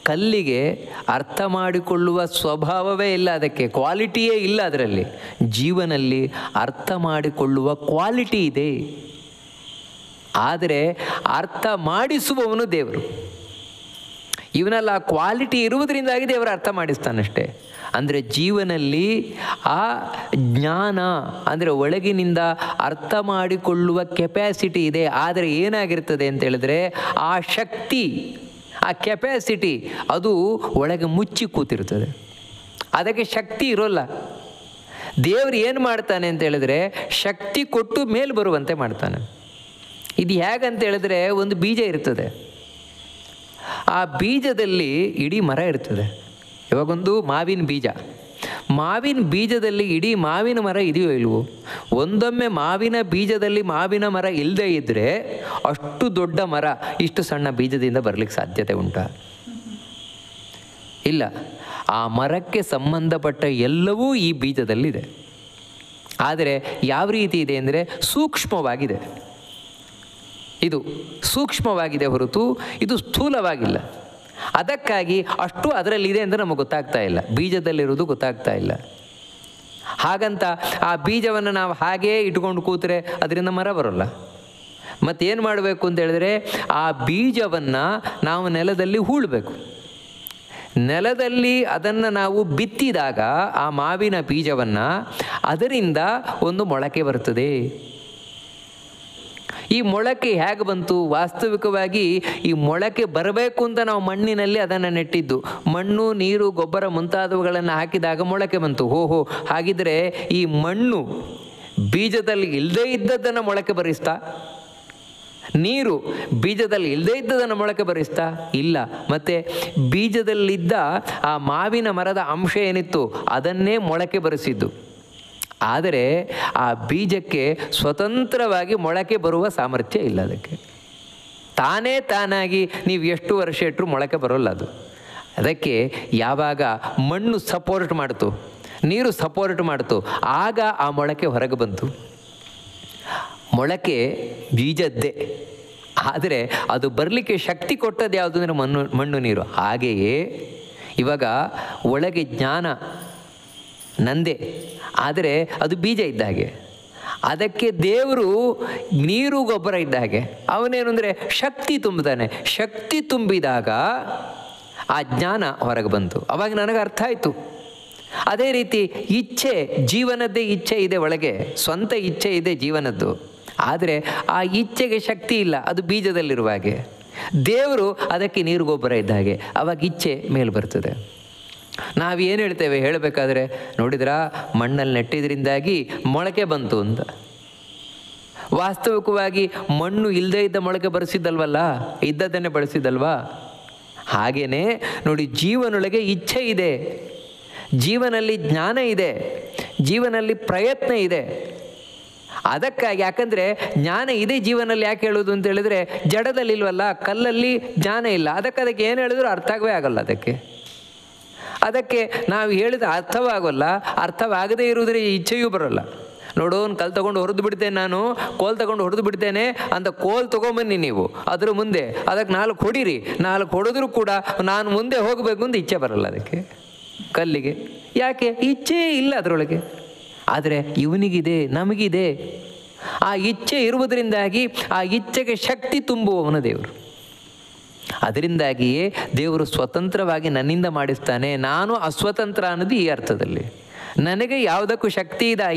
ಕಲ್ಲಿಗೆ ಅರ್ಥ ಮಾಡಿಕೊಳ್ಳುವ ಸ್ವಭಾವವೇ ಇಲ್ಲ, ಅದಕ್ಕೆ ಕ್ವಾಲಿಟಿಯೇ ಇಲ್ಲ. ಅದರಲ್ಲಿ ಜೀವನಲ್ಲಿ ಅರ್ಥ ಮಾಡಿಕೊಳ್ಳುವ ಕ್ವಾಲಿಟಿ ಇದೆ, ಆದರೆ ಅರ್ಥ ಮಾಡಿಸುವವನು ದೇವರು. ಇವನಲ್ಲಿ ಆ ಕ್ವಾಲಿಟಿ ಇರುವುದರಿಂದಾಗಿ ದೇವರು ಅರ್ಥ ಮಾಡಿಸ್ತಾನಷ್ಟೇ. ಅಂದರೆ ಜೀವನಲ್ಲಿ ಆ ಜ್ಞಾನ ಅಂದರೆ ಒಳಗಿನಿಂದ ಅರ್ಥ ಮಾಡಿಕೊಳ್ಳುವ ಕೆಪ್ಯಾಸಿಟಿ ಇದೆ. ಆದರೆ ಏನಾಗಿರ್ತದೆ ಅಂತ ಹೇಳಿದ್ರೆ, ಆ ಶಕ್ತಿ, ಆ ಕೆಪ್ಯಾಸಿಟಿ ಅದು ಒಳಗೆ ಮುಚ್ಚಿ ಕೂತಿರ್ತದೆ, ಅದಕ್ಕೆ ಶಕ್ತಿ ಇರೋಲ್ಲ. ದೇವರು ಏನು ಮಾಡ್ತಾನೆ ಅಂತ ಹೇಳಿದ್ರೆ, ಶಕ್ತಿ ಕೊಟ್ಟು ಮೇಲೆ ಬರುವಂತೆ ಮಾಡ್ತಾನೆ. ಇದು ಹೇಗಂತ ಹೇಳಿದ್ರೆ, ಒಂದು ಬೀಜ ಇರ್ತದೆ, ಆ ಬೀಜದಲ್ಲಿ ಇಡೀ ಮರ ಇರ್ತದೆ. ಇವಾಗೊಂದು ಮಾವಿನ ಬೀಜದಲ್ಲಿ ಇಡೀ ಮಾವಿನ ಮರ ಇದೆಯೋ ಇಲ್ವೋ? ಒಂದೊಮ್ಮೆ ಮಾವಿನ ಬೀಜದಲ್ಲಿ ಮಾವಿನ ಮರ ಇಲ್ಲದೇ ಇದ್ದರೆ ಅಷ್ಟು ದೊಡ್ಡ ಮರ ಇಷ್ಟು ಸಣ್ಣ ಬೀಜದಿಂದ ಬರಲಿಕ್ಕೆ ಸಾಧ್ಯತೆ ಉಂಟಾ? ಇಲ್ಲ. ಆ ಮರಕ್ಕೆ ಸಂಬಂಧಪಟ್ಟ ಎಲ್ಲವೂ ಈ ಬೀಜದಲ್ಲಿದೆ. ಆದರೆ ಯಾವ ರೀತಿ ಇದೆ ಅಂದರೆ ಸೂಕ್ಷ್ಮವಾಗಿದೆ. ಇದು ಸೂಕ್ಷ್ಮವಾಗಿದೆ ಹೊರತು ಇದು ಸ್ಥೂಲವಾಗಿಲ್ಲ. ಅದಕ್ಕಾಗಿ ಅಷ್ಟು ಅದರಲ್ಲಿದೆ ಅಂತ ನಮಗೆ ಗೊತ್ತಾಗ್ತಾ ಇಲ್ಲ, ಬೀಜದಲ್ಲಿರೋದು ಗೊತ್ತಾಗ್ತಾ ಇಲ್ಲ. ಹಾಗಂತ ಆ ಬೀಜವನ್ನು ನಾವು ಹಾಗೇ ಇಟ್ಕೊಂಡು ಕೂತ್ರೆ ಅದರಿಂದ ಮರ ಬರೋಲ್ಲ. ಮತ್ತೇನು ಮಾಡಬೇಕು ಅಂತ ಹೇಳಿದ್ರೆ, ಆ ಬೀಜವನ್ನು ನಾವು ನೆಲದಲ್ಲಿ ಹೂಳಬೇಕು. ನೆಲದಲ್ಲಿ ಅದನ್ನು ನಾವು ಬಿತ್ತಿದಾಗ ಆ ಮಾವಿನ ಬೀಜವನ್ನು, ಅದರಿಂದ ಒಂದು ಮೊಳಕೆ ಬರ್ತದೆ. ಈ ಮೊಳಕೆ ಹೇಗೆ ಬಂತು? ವಾಸ್ತವಿಕವಾಗಿ ಈ ಮೊಳಕೆ ಬರಬೇಕು ಅಂತ ನಾವು ಮಣ್ಣಿನಲ್ಲಿ ಅದನ್ನು ನೆಟ್ಟಿದ್ದು. ಮಣ್ಣು, ನೀರು, ಗೊಬ್ಬರ ಮುಂತಾದವುಗಳನ್ನು ಹಾಕಿದಾಗ ಮೊಳಕೆ ಬಂತು. ಹಾಗಿದ್ರೆ ಈ ಮಣ್ಣು ಬೀಜದಲ್ಲಿ ಇಲ್ಲದೇ ಇದ್ದದ್ದನ್ನು ಮೊಳಕೆ ಬರಿಸ್ತಾ? ನೀರು ಬೀಜದಲ್ಲಿ ಇಲ್ಲದೇ ಇದ್ದದನ್ನು ಮೊಳಕೆ ಬರಿಸ್ತಾ? ಇಲ್ಲ. ಮತ್ತು ಬೀಜದಲ್ಲಿದ್ದ ಆ ಮಾವಿನ ಮರದ ಅಂಶ ಏನಿತ್ತು ಅದನ್ನೇ ಮೊಳಕೆ ಬರಿಸಿದ್ದು. ಆದರೆ ಆ ಬೀಜಕ್ಕೆ ಸ್ವತಂತ್ರವಾಗಿ ಮೊಳಕೆ ಬರುವ ಸಾಮರ್ಥ್ಯ ಇಲ್ಲ. ಅದಕ್ಕೆ ತಾನಾಗಿ ನೀವು ಎಷ್ಟು ವರ್ಷ ಇಟ್ಟರೂ ಮೊಳಕೆ ಬರೋಲ್ಲ ಅದು. ಅದಕ್ಕೆ ಯಾವಾಗ ಮಣ್ಣು ಸಪೋರ್ಟ್ ಮಾಡ್ತು, ನೀರು ಸಪೋರ್ಟ್ ಮಾಡ್ತು, ಆಗ ಆ ಮೊಳಕೆ ಹೊರಗೆ ಬಂತು. ಮೊಳಕೆ ಬೀಜದ್ದೇ, ಆದರೆ ಅದು ಬರಲಿಕ್ಕೆ ಶಕ್ತಿ ಕೊಟ್ಟದ್ದು ಯಾವುದು ಅಂದರೆ ಮಣ್ಣು ನೀರು. ಹಾಗೆಯೇ ಇವಾಗ ಒಳಗೆ ಜ್ಞಾನ ನಂದೆ, ಆದರೆ ಅದು ಬೀಜ ಇದ್ದ ಹಾಗೆ. ಅದಕ್ಕೆ ದೇವರು ನೀರು ಗೊಬ್ಬರ ಇದ್ದ ಹಾಗೆ. ಅವನೇನು ಅಂದರೆ ಶಕ್ತಿ ತುಂಬುತ್ತಾನೆ. ಶಕ್ತಿ ತುಂಬಿದಾಗ ಆ ಜ್ಞಾನ ಹೊರಗೆ ಬಂತು. ಅವಾಗ ನನಗೆ ಅರ್ಥ ಆಯಿತು. ಅದೇ ರೀತಿ ಇಚ್ಛೆ, ಜೀವನದ್ದೇ ಇಚ್ಛೆ ಇದೆ ಒಳಗೆ, ಸ್ವಂತ ಇಚ್ಛೆ ಇದೆ ಜೀವನದ್ದು. ಆದರೆ ಆ ಇಚ್ಛೆಗೆ ಶಕ್ತಿ ಇಲ್ಲ, ಅದು ಬೀಜದಲ್ಲಿರುವ ಹಾಗೆ. ದೇವರು ಅದಕ್ಕೆ ನೀರು ಗೊಬ್ಬರ ಇದ್ದ ಹಾಗೆ. ಅವಾಗ ಇಚ್ಛೆ ಮೇಲೆ ಬರ್ತದೆ. ನಾವೇನು ಹೇಳ್ತೇವೆ ಹೇಳಬೇಕಾದ್ರೆ, ನೋಡಿದ್ರಾ ಮಣ್ಣಲ್ಲಿ ನೆಟ್ಟಿದ್ರಿಂದಾಗಿ ಮೊಳಕೆ ಬಂತು ಅಂತ. ವಾಸ್ತವಿಕವಾಗಿ ಮಣ್ಣು ಇಲ್ಲದೇ ಇದ್ದ ಮೊಳಕೆ ಬರೆಸಿದ್ದಲ್ವಲ್ಲ, ಇದ್ದದ್ದನ್ನೇ ಬಳಸಿದ್ದಲ್ವಾ? ಹಾಗೆಯೇ ನೋಡಿ, ಜೀವನೊಳಗೆ ಇಚ್ಛೆ ಇದೆ, ಜೀವನಲ್ಲಿ ಜ್ಞಾನ ಇದೆ, ಜೀವನಲ್ಲಿ ಪ್ರಯತ್ನ ಇದೆ. ಅದಕ್ಕಾಗಿ, ಯಾಕಂದರೆ ಜ್ಞಾನ ಇದೆ ಜೀವನದಲ್ಲಿ. ಯಾಕೆ ಹೇಳೋದು ಅಂತ ಹೇಳಿದರೆ, ಜಡದಲ್ಲಿ ಇಲ್ವಲ್ಲ, ಕಲ್ಲಲ್ಲಿ ಜ್ಞಾನ ಇಲ್ಲ. ಅದಕ್ಕೆ ಏನು ಹೇಳಿದ್ರು ಅರ್ಥವೇ ಆಗಲ್ಲ. ಅದಕ್ಕೆ ನಾವು ಹೇಳಿದ ಅರ್ಥವಾಗಲ್ಲ. ಅರ್ಥವಾಗದೇ ಇರುವುದ್ರೆ ಇಚ್ಛೆಯೂ ಬರೋಲ್ಲ. ನೋಡು, ಒಂದು ಕಲ್ಲು ತೊಗೊಂಡು ಹೊಡೆದು ಬಿಡ್ತೇನೆ, ನಾನು ಕೋಲ್ ತೊಗೊಂಡು ಹೊಡೆದು ಬಿಡ್ತೇನೆ ಅಂತ ಕೋಲ್ ತೊಗೊಂಬನ್ನಿ ನೀವು, ಅದ್ರ ಮುಂದೆ ಅದಕ್ಕೆ 4 ಹೊಡೀರಿ. 4 ಹೊಡೆದ್ರೂ ಕೂಡ ನಾನು ಮುಂದೆ ಹೋಗಬೇಕು ಅಂತ ಇಚ್ಛೆ ಬರಲ್ಲ ಅದಕ್ಕೆ, ಕಲ್ಲಿಗೆ. ಯಾಕೆ? ಇಚ್ಛೆ ಇಲ್ಲ ಅದರೊಳಗೆ. ಆದರೆ ಇವನಿಗಿದೆ, ನಮಗಿದೆ. ಆ ಇಚ್ಛೆ ಇರುವುದರಿಂದಾಗಿ ಆ ಇಚ್ಛೆಗೆ ಶಕ್ತಿ ತುಂಬುವವನು ದೇವರು. ಅದರಿಂದಾಗಿಯೇ ದೇವರು ಸ್ವತಂತ್ರವಾಗಿ ನನ್ನಿಂದ ಮಾಡಿಸ್ತಾನೆ. ನಾನು ಅಸ್ವತಂತ್ರ ಅನ್ನೋದು ಈ ಅರ್ಥದಲ್ಲಿ. ನನಗೆ ಯಾವುದಕ್ಕೂ ಶಕ್ತಿ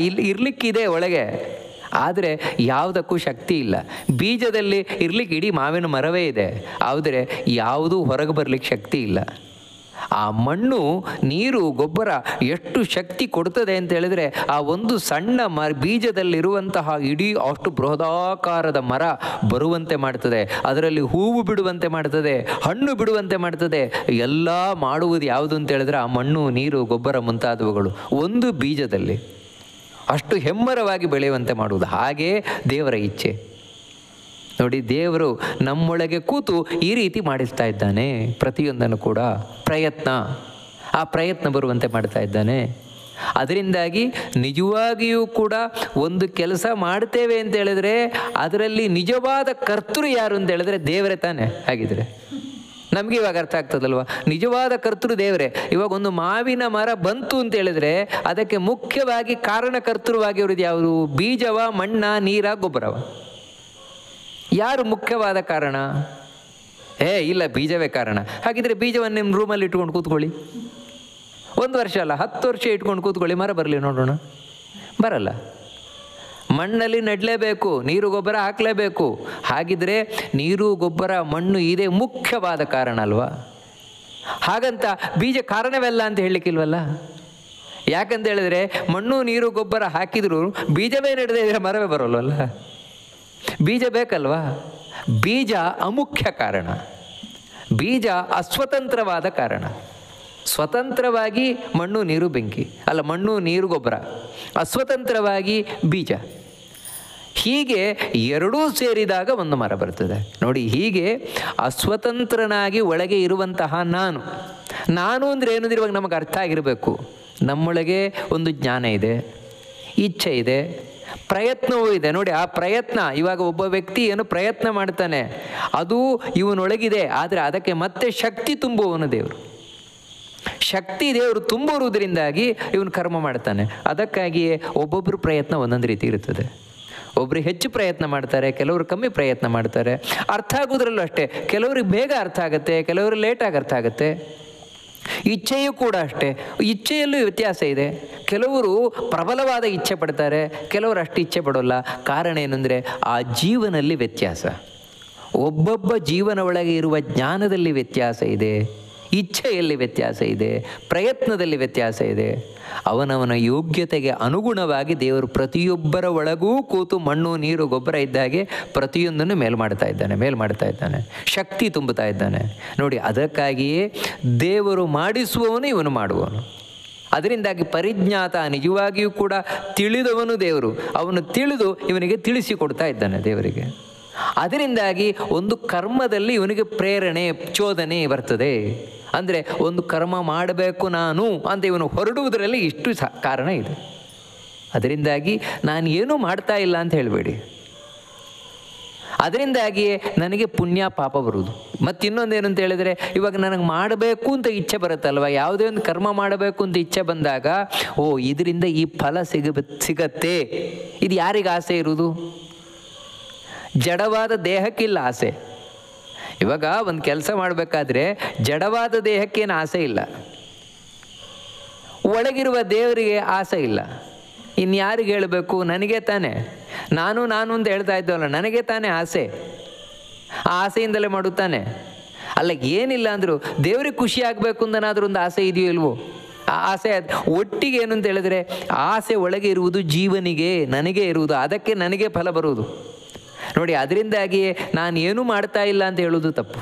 ಇರಲಿಕ್ಕಿದೆ ಒಳಗೆ, ಆದರೆ ಯಾವುದಕ್ಕೂ ಶಕ್ತಿ ಇಲ್ಲ. ಬೀಜದಲ್ಲಿ ಇರಲಿಕ್ಕೆ ಇಡೀ ಮಾವಿನ ಮರವೇ ಇದೆ, ಆದರೆ ಯಾವುದೂ ಹೊರಗೆ ಬರಲಿಕ್ಕೆ ಶಕ್ತಿ ಇಲ್ಲ. ಆ ಮಣ್ಣು, ನೀರು, ಗೊಬ್ಬರ ಎಷ್ಟು ಶಕ್ತಿ ಕೊಡ್ತದೆ ಅಂತ ಹೇಳಿದ್ರೆ, ಆ ಒಂದು ಸಣ್ಣ ಬೀಜದಲ್ಲಿರುವಂತಹ ಇಡೀ ಅಷ್ಟು ಬೃಹದಾಕಾರದ ಮರ ಬರುವಂತೆ ಮಾಡ್ತದೆ, ಅದರಲ್ಲಿ ಹೂವು ಬಿಡುವಂತೆ ಮಾಡ್ತದೆ, ಹಣ್ಣು ಬಿಡುವಂತೆ ಮಾಡ್ತದೆ. ಎಲ್ಲ ಮಾಡುವುದು ಯಾವುದು ಅಂತ ಹೇಳಿದ್ರೆ ಆ ಮಣ್ಣು, ನೀರು, ಗೊಬ್ಬರ ಮುಂತಾದವುಗಳು ಒಂದು ಬೀಜದಲ್ಲಿ ಅಷ್ಟು ಹೆಮ್ಮರವಾಗಿ ಬೆಳೆಯುವಂತೆ ಮಾಡುವುದು. ಹಾಗೇ ದೇವರ ಇಚ್ಛೆ. ನೋಡಿ, ದೇವರು ನಮ್ಮೊಳಗೆ ಕೂತು ಈ ರೀತಿ ಮಾಡಿಸ್ತಾ ಇದ್ದಾನೆ. ಪ್ರತಿಯೊಂದನ್ನು ಕೂಡ ಪ್ರಯತ್ನ, ಆ ಪ್ರಯತ್ನ ಬರುವಂತೆ ಮಾಡ್ತಾ ಇದ್ದಾನೆ. ಅದರಿಂದಾಗಿ ನಿಜವಾಗಿಯೂ ಕೂಡ ಒಂದು ಕೆಲಸ ಮಾಡ್ತೇವೆ ಅಂತ ಹೇಳಿದ್ರೆ ಅದರಲ್ಲಿ ನಿಜವಾದ ಕರ್ತೃ ಯಾರು ಅಂತ ಹೇಳಿದ್ರೆ ದೇವರೇ ತಾನೆ. ಹಾಗಿದ್ರೆ ನಮಗೆ ಇವಾಗ ಅರ್ಥ ಆಗ್ತದಲ್ವ, ನಿಜವಾದ ಕರ್ತೃ ದೇವರೇ. ಇವಾಗ ಒಂದು ಮಾವಿನ ಮರ ಬಂತು ಅಂತ ಹೇಳಿದ್ರೆ ಅದಕ್ಕೆ ಮುಖ್ಯವಾಗಿ ಕಾರಣಕರ್ತೃವಾಗಿರೋದು ಯಾವುದು? ಬೀಜವ, ಮಣ್ಣ, ನೀರ, ಗೊಬ್ಬರವ? ಯಾರು ಮುಖ್ಯವಾದ ಕಾರಣ? ಇಲ್ಲ, ಬೀಜವೇ ಕಾರಣ. ಹಾಗಿದ್ರೆ ಬೀಜವನ್ನು ನಿಮ್ಮ ರೂಮಲ್ಲಿ ಇಟ್ಕೊಂಡು ಕೂತ್ಕೊಳ್ಳಿ, 1 ವರ್ಷ ಅಲ್ಲ 10 ವರ್ಷ ಇಟ್ಕೊಂಡು ಕೂತ್ಕೊಳ್ಳಿ, ಮರ ಬರಲಿ ನೋಡೋಣ. ಬರಲ್ಲ. ಮಣ್ಣಲ್ಲಿ ನೆಡಲೇಬೇಕು, ನೀರು ಗೊಬ್ಬರ ಹಾಕಲೇಬೇಕು. ಹಾಗಿದ್ರೆ ನೀರು, ಗೊಬ್ಬರ, ಮಣ್ಣು ಇದೇ ಮುಖ್ಯವಾದ ಕಾರಣ ಅಲ್ವಾ? ಹಾಗಂತ ಬೀಜ ಕಾರಣವೆಲ್ಲ ಅಂತ ಹೇಳಲಿಕ್ಕಿಲ್ವಲ್ಲ. ಯಾಕಂತ ಹೇಳಿದ್ರೆ ಮಣ್ಣು, ನೀರು, ಗೊಬ್ಬರ ಹಾಕಿದ್ರು ಬೀಜವೇ ನೆಡದೇ ಇದ್ರೆ ಮರವೇ ಬರೋಲ್ವಲ್ಲ. ಬೀಜ ಬೇಕಲ್ವಾ? ಬೀಜ ಅಮುಖ್ಯ ಕಾರಣ, ಬೀಜ ಅಸ್ವತಂತ್ರವಾದ ಕಾರಣ. ಸ್ವತಂತ್ರವಾಗಿ ಮಣ್ಣು, ನೀರು, ಬೆಂಕಿ ಅಲ್ಲ, ಮಣ್ಣು, ನೀರು, ಗೊಬ್ಬರ, ಅಸ್ವತಂತ್ರವಾಗಿ ಬೀಜ. ಹೀಗೆ ಎರಡೂ ಸೇರಿದಾಗ ಒಂದು ಮರ ಬರ್ತದೆ. ನೋಡಿ, ಹೀಗೆ ಅಸ್ವತಂತ್ರನಾಗಿ ಒಳಗೆ ಇರುವಂತಹ ನಾನು ಅಂದರೆ ಏನು ಇರುವಾಗ ನಮಗೆ ಅರ್ಥ ಆಗಿರಬೇಕು. ನಮ್ಮೊಳಗೆ ಒಂದು ಜ್ಞಾನ ಇದೆ, ಇಚ್ಛೆ ಇದೆ, ಪ್ರಯತ್ನವೂ ಇದೆ. ನೋಡಿ, ಆ ಪ್ರಯತ್ನ, ಇವಾಗ ಒಬ್ಬ ವ್ಯಕ್ತಿ ಏನು ಪ್ರಯತ್ನ ಮಾಡ್ತಾನೆ ಅದು ಇವನೊಳಗಿದೆ, ಆದರೆ ಅದಕ್ಕೆ ಮತ್ತೆ ಶಕ್ತಿ ತುಂಬುವವನು ದೇವರು. ಶಕ್ತಿ ದೇವರು ತುಂಬುವುದರಿಂದಾಗಿ ಇವನು ಕರ್ಮ ಮಾಡ್ತಾನೆ. ಅದಕ್ಕಾಗಿಯೇ ಒಬ್ಬೊಬ್ಬರು ಪ್ರಯತ್ನ ಒಂದೊಂದು ರೀತಿ ಇರುತ್ತದೆ. ಒಬ್ಬರು ಹೆಚ್ಚು ಪ್ರಯತ್ನ ಮಾಡ್ತಾರೆ, ಕೆಲವರು ಕಮ್ಮಿ ಪ್ರಯತ್ನ ಮಾಡ್ತಾರೆ. ಅರ್ಥ ಆಗೋದ್ರಲ್ಲೂ ಅಷ್ಟೇ, ಕೆಲವ್ರಿಗೆ ಬೇಗ ಅರ್ಥ ಆಗುತ್ತೆ, ಕೆಲವರು ಲೇಟಾಗಿ ಅರ್ಥ ಆಗುತ್ತೆ. ಇಚ್ಛೆಯೂ ಕೂಡ ಅಷ್ಟೇ, ಇಚ್ಛೆಯಲ್ಲೂ ವ್ಯತ್ಯಾಸ ಇದೆ. ಕೆಲವರು ಪ್ರಬಲವಾದ ಇಚ್ಛೆ ಪಡ್ತಾರೆ, ಕೆಲವರು ಅಷ್ಟು ಇಚ್ಛೆ ಪಡೋಲ್ಲ. ಕಾರಣ ಏನಂದರೆ ಆ ಜೀವನಲ್ಲಿ ವ್ಯತ್ಯಾಸ. ಒಬ್ಬೊಬ್ಬ ಜೀವನ ಒಳಗೆ ಇರುವ ಜ್ಞಾನದಲ್ಲಿ ವ್ಯತ್ಯಾಸ ಇದೆ, ಇಚ್ಛೆಯಲ್ಲಿ ವ್ಯತ್ಯಾಸ ಇದೆ, ಪ್ರಯತ್ನದಲ್ಲಿ ವ್ಯತ್ಯಾಸ ಇದೆ. ಅವನವನ ಯೋಗ್ಯತೆಗೆ ಅನುಗುಣವಾಗಿ ದೇವರು ಪ್ರತಿಯೊಬ್ಬರ ಒಳಗೂ ಕೂತು ಮಣ್ಣು, ನೀರು, ಗೊಬ್ಬರ ಇದ್ದಾಗೆ ಪ್ರತಿಯೊಂದನ್ನು ಮೇಲ್ ಮಾಡ್ತಾ ಇದ್ದಾನೆ, ಶಕ್ತಿ ತುಂಬುತ್ತಾ ಇದ್ದಾನೆ. ನೋಡಿ, ಅದಕ್ಕಾಗಿಯೇ ದೇವರು ಮಾಡಿಸುವವನು, ಇವನು ಮಾಡುವವನು. ಅದರಿಂದಾಗಿ ಪರಿಜ್ಞಾತ, ನಿಜವಾಗಿಯೂ ಕೂಡ ತಿಳಿದವನು ದೇವರು. ಅವನು ತಿಳಿದು ಇವನಿಗೆ ತಿಳಿಸಿಕೊಡ್ತಾ ಇದ್ದಾನೆ ದೇವರಿಗೆ. ಅದರಿಂದಾಗಿ ಒಂದು ಕರ್ಮದಲ್ಲಿ ಇವನಿಗೆ ಪ್ರೇರಣೆ, ಚೋದನೆ ಬರ್ತದೆ. ಅಂದರೆ ಒಂದು ಕರ್ಮ ಮಾಡಬೇಕು ನಾನು ಅಂತ ಇವನು ಹೊರಡುವುದರಲ್ಲಿ ಇಷ್ಟು ಕಾರಣ ಇದೆ. ಅದರಿಂದಾಗಿ ನಾನು ಏನೂ ಮಾಡ್ತಾ ಇಲ್ಲ ಅಂತ ಹೇಳಬೇಡಿ. ಅದರಿಂದಾಗಿಯೇ ನನಗೆ ಪುಣ್ಯ ಪಾಪ ಬರುವುದು. ಮತ್ತು ಇನ್ನೊಂದೇನು ಅಂತ ಹೇಳಿದರೆ, ಇವಾಗ ನನಗೆ ಮಾಡಬೇಕು ಅಂತ ಇಚ್ಛೆ ಬರುತ್ತಲ್ವ, ಯಾವುದೇ ಒಂದು ಕರ್ಮ ಮಾಡಬೇಕು ಅಂತ ಇಚ್ಛೆ ಬಂದಾಗ, ಓ ಇದರಿಂದ ಈ ಫಲ ಸಿಗತ್ತೆ. ಇದು ಯಾರಿಗೆ ಆಸೆ ಇರುವುದು? ಜಡವಾದ ದೇಹಕ್ಕಿಲ್ಲ ಆಸೆ. ಇವಾಗ ಒಂದು ಕೆಲಸ ಮಾಡಬೇಕಾದ್ರೆ ಜಡವಾದ ದೇಹಕ್ಕೇನು ಆಸೆ ಇಲ್ಲ, ಒಳಗಿರುವ ದೇವರಿಗೆ ಆಸೆ ಇಲ್ಲ. ಇನ್ಯಾರಿಗೆ ಹೇಳಬೇಕು? ನನಗೆ ತಾನೇ. ನಾನು ಅಂತ ಹೇಳ್ತಾ ಇದ್ದವಲ್ಲ, ನನಗೆ ತಾನೇ ಆಸೆ. ಆ ಆಸೆಯಿಂದಲೇ ಮಾಡುತ್ತಾನೆ. ಅಲ್ಲ, ಏನಿಲ್ಲ ಅಂದರೂ ದೇವ್ರಿಗೆ ಖುಷಿ ಆಗಬೇಕು ಅಂತನಾದ್ರೂ ಒಂದು ಆಸೆ ಇದೆಯೋ ಇಲ್ವೋ? ಆ ಆಸೆ ಒಟ್ಟಿಗೆ ಏನು ಅಂತ ಹೇಳಿದ್ರೆ, ಆಸೆ ಒಳಗೆ ಇರುವುದು ಜೀವನಿಗೆ, ನನಗೆ ಇರುವುದು, ಅದಕ್ಕೆ ನನಗೆ ಫಲ ಬರುವುದು. ನೋಡಿ, ಅದರಿಂದಾಗಿಯೇ ನಾನು ಏನೂ ಮಾಡ್ತಾ ಇಲ್ಲ ಅಂತ ಹೇಳೋದು ತಪ್ಪು.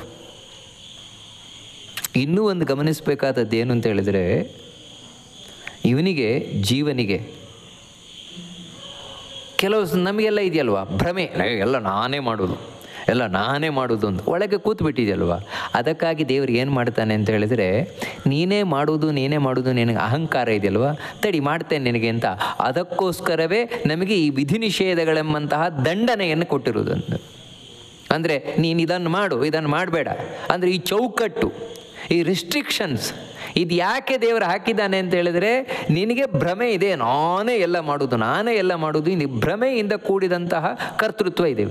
ಇನ್ನೂ ಒಂದು ಗಮನಿಸಬೇಕಾದದ್ದು ಏನು ಅಂತ ಹೇಳಿದರೆ, ಇವನಿಗೆ ಜೀವನಿಗೆ ಕೆಲವು ನಮಗೆಲ್ಲ ಇದೆಯಲ್ವ ಭ್ರಮೆ, ಎಲ್ಲ ನಾನೇ ಮಾಡೋದು ಅಂತ ಒಳಗೆ ಕೂತ್ಬಿಟ್ಟಿದೆಯಲ್ವ. ಅದಕ್ಕಾಗಿ ದೇವರು ಏನು ಮಾಡ್ತಾನೆ ಅಂತ ಹೇಳಿದರೆ, ನೀನೇ ಮಾಡೋದು ನಿನಗೆ ಅಹಂಕಾರ ಇದೆಯಲ್ವ, ತಡಿ ಮಾಡ್ತೇನೆ ನಿನಗೆ ಅಂತ. ಅದಕ್ಕೋಸ್ಕರವೇ ನಮಗೆ ಈ ವಿಧಿ ನಿಷೇಧಗಳೆಂಬಂತಹ ದಂಡನೆಯನ್ನು ಕೊಟ್ಟಿರುವುದಂತ. ಅಂದರೆ ನೀನು ಇದನ್ನು ಮಾಡಬೇಡ ಅಂದರೆ ಈ ಚೌಕಟ್ಟು, ಈ ರಿಸ್ಟ್ರಿಕ್ಷನ್ಸ್, ಇದು ಯಾಕೆ ದೇವರು ಹಾಕಿದ್ದಾನೆ ಅಂತ ಹೇಳಿದರೆ, ನಿನಗೆ ಭ್ರಮೆ ಇದೆ, ನಾನೇ ಎಲ್ಲ ಮಾಡೋದು, ಇನ್ನು ಭ್ರಮೆಯಿಂದ ಕೂಡಿದಂತಹ ಕರ್ತೃತ್ವ ಇದೆ.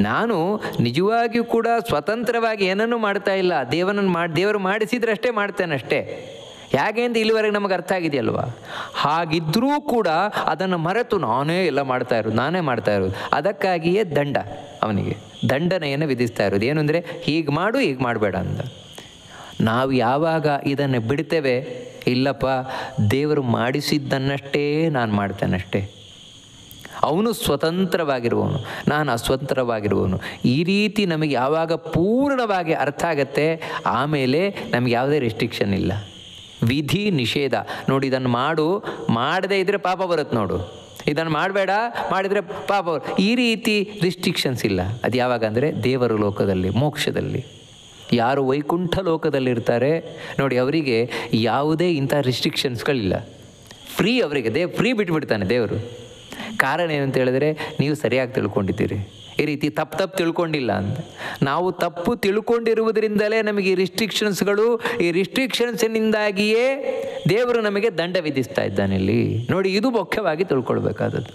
ನಾನು ನಿಜವಾಗಿಯೂ ಕೂಡ ಸ್ವತಂತ್ರವಾಗಿ ಏನನ್ನೂ ಮಾಡ್ತಾ ಇಲ್ಲ, ದೇವರು ಮಾಡಿಸಿದ್ರೆ ಅಷ್ಟೇ ಮಾಡ್ತೇನಷ್ಟೇ. ಹೇಗೆ ಅಂತ ಇಲ್ಲಿವರೆಗೆ ನಮಗೆ ಅರ್ಥ ಆಗಿದೆಯಲ್ವ. ಹಾಗಿದ್ದರೂ ಕೂಡ ಅದನ್ನು ಮರೆತು ನಾನೇ ಮಾಡ್ತಾ ಇರೋದು. ಅದಕ್ಕಾಗಿಯೇ ಅವನಿಗೆ ದಂಡನೆಯನ್ನು ವಿಧಿಸ್ತಾ ಇರೋದು. ಏನು ಅಂದರೆ, ಹೀಗೆ ಮಾಡಬೇಡ ಅಂತ. ನಾವು ಯಾವಾಗ ಇದನ್ನು ಬಿಡ್ತೇವೆ, ಇಲ್ಲಪ್ಪ ದೇವರು ಮಾಡಿಸಿದ್ದನ್ನಷ್ಟೇ ನಾನು ಮಾಡ್ತೇನಷ್ಟೇ, ಅವನು ಸ್ವತಂತ್ರವಾಗಿರುವವನು, ನಾನು ಅಸ್ವತಂತ್ರವಾಗಿರುವವನು, ಈ ರೀತಿ ನಮಗೆ ಯಾವಾಗ ಪೂರ್ಣವಾಗಿ ಅರ್ಥ ಆಗತ್ತೆ, ಆಮೇಲೆ ನಮಗೆ ಯಾವುದೇ ರೆಸ್ಟ್ರಿಕ್ಷನ್ ಇಲ್ಲ. ವಿಧಿ ನಿಷೇಧ ನೋಡಿ, ಇದನ್ನು ಮಾಡದೇ ಇದ್ದರೆ ಪಾಪ ಬರುತ್ತೆ ನೋಡು, ಇದನ್ನು ಮಾಡಬೇಡ, ಮಾಡಿದರೆ ಪಾಪ ಈ ರೀತಿ ರಿಸ್ಟ್ರಿಕ್ಷನ್ಸ್ ಇಲ್ಲ. ಅದು ಯಾವಾಗ ಅಂದರೆ ದೇವರ ಲೋಕದಲ್ಲಿ, ಮೋಕ್ಷದಲ್ಲಿ. ಯಾರು ವೈಕುಂಠ ಲೋಕದಲ್ಲಿರ್ತಾರೆ ನೋಡಿ, ಅವರಿಗೆ ಯಾವುದೇ ಇಂಥ ರಿಸ್ಟ್ರಿಕ್ಷನ್ಸ್ಗಳಿಲ್ಲ. ಫ್ರೀ ಅವರಿಗೆ, ಫ್ರೀ ಬಿಟ್ಬಿಡ್ತಾನೆ ದೇವರು. ಕಾರಣ ಏನಂತ ಹೇಳಿದ್ರೆ, ನೀವು ಸರಿಯಾಗಿ ತಿಳ್ಕೊಂಡಿದ್ದೀರಿ, ಈ ರೀತಿ ತಪ್ಪು ತಿಳ್ಕೊಂಡಿಲ್ಲ ಅಂತ. ನಾವು ತಪ್ಪು ತಿಳ್ಕೊಂಡಿರುವುದರಿಂದಲೇ ನಮಗೆ ಈ ರಿಸ್ಟ್ರಿಕ್ಷನ್ಸಿನಿಂದಾಗಿಯೇ ದೇವರು ನಮಗೆ ದಂಡ ವಿಧಿಸ್ತಾ ಇದ್ದಾನೆ ಇಲ್ಲಿ ನೋಡಿ. ಇದು ಮುಖ್ಯವಾಗಿ ತಿಳ್ಕೊಳ್ಬೇಕಾದದ್ದು.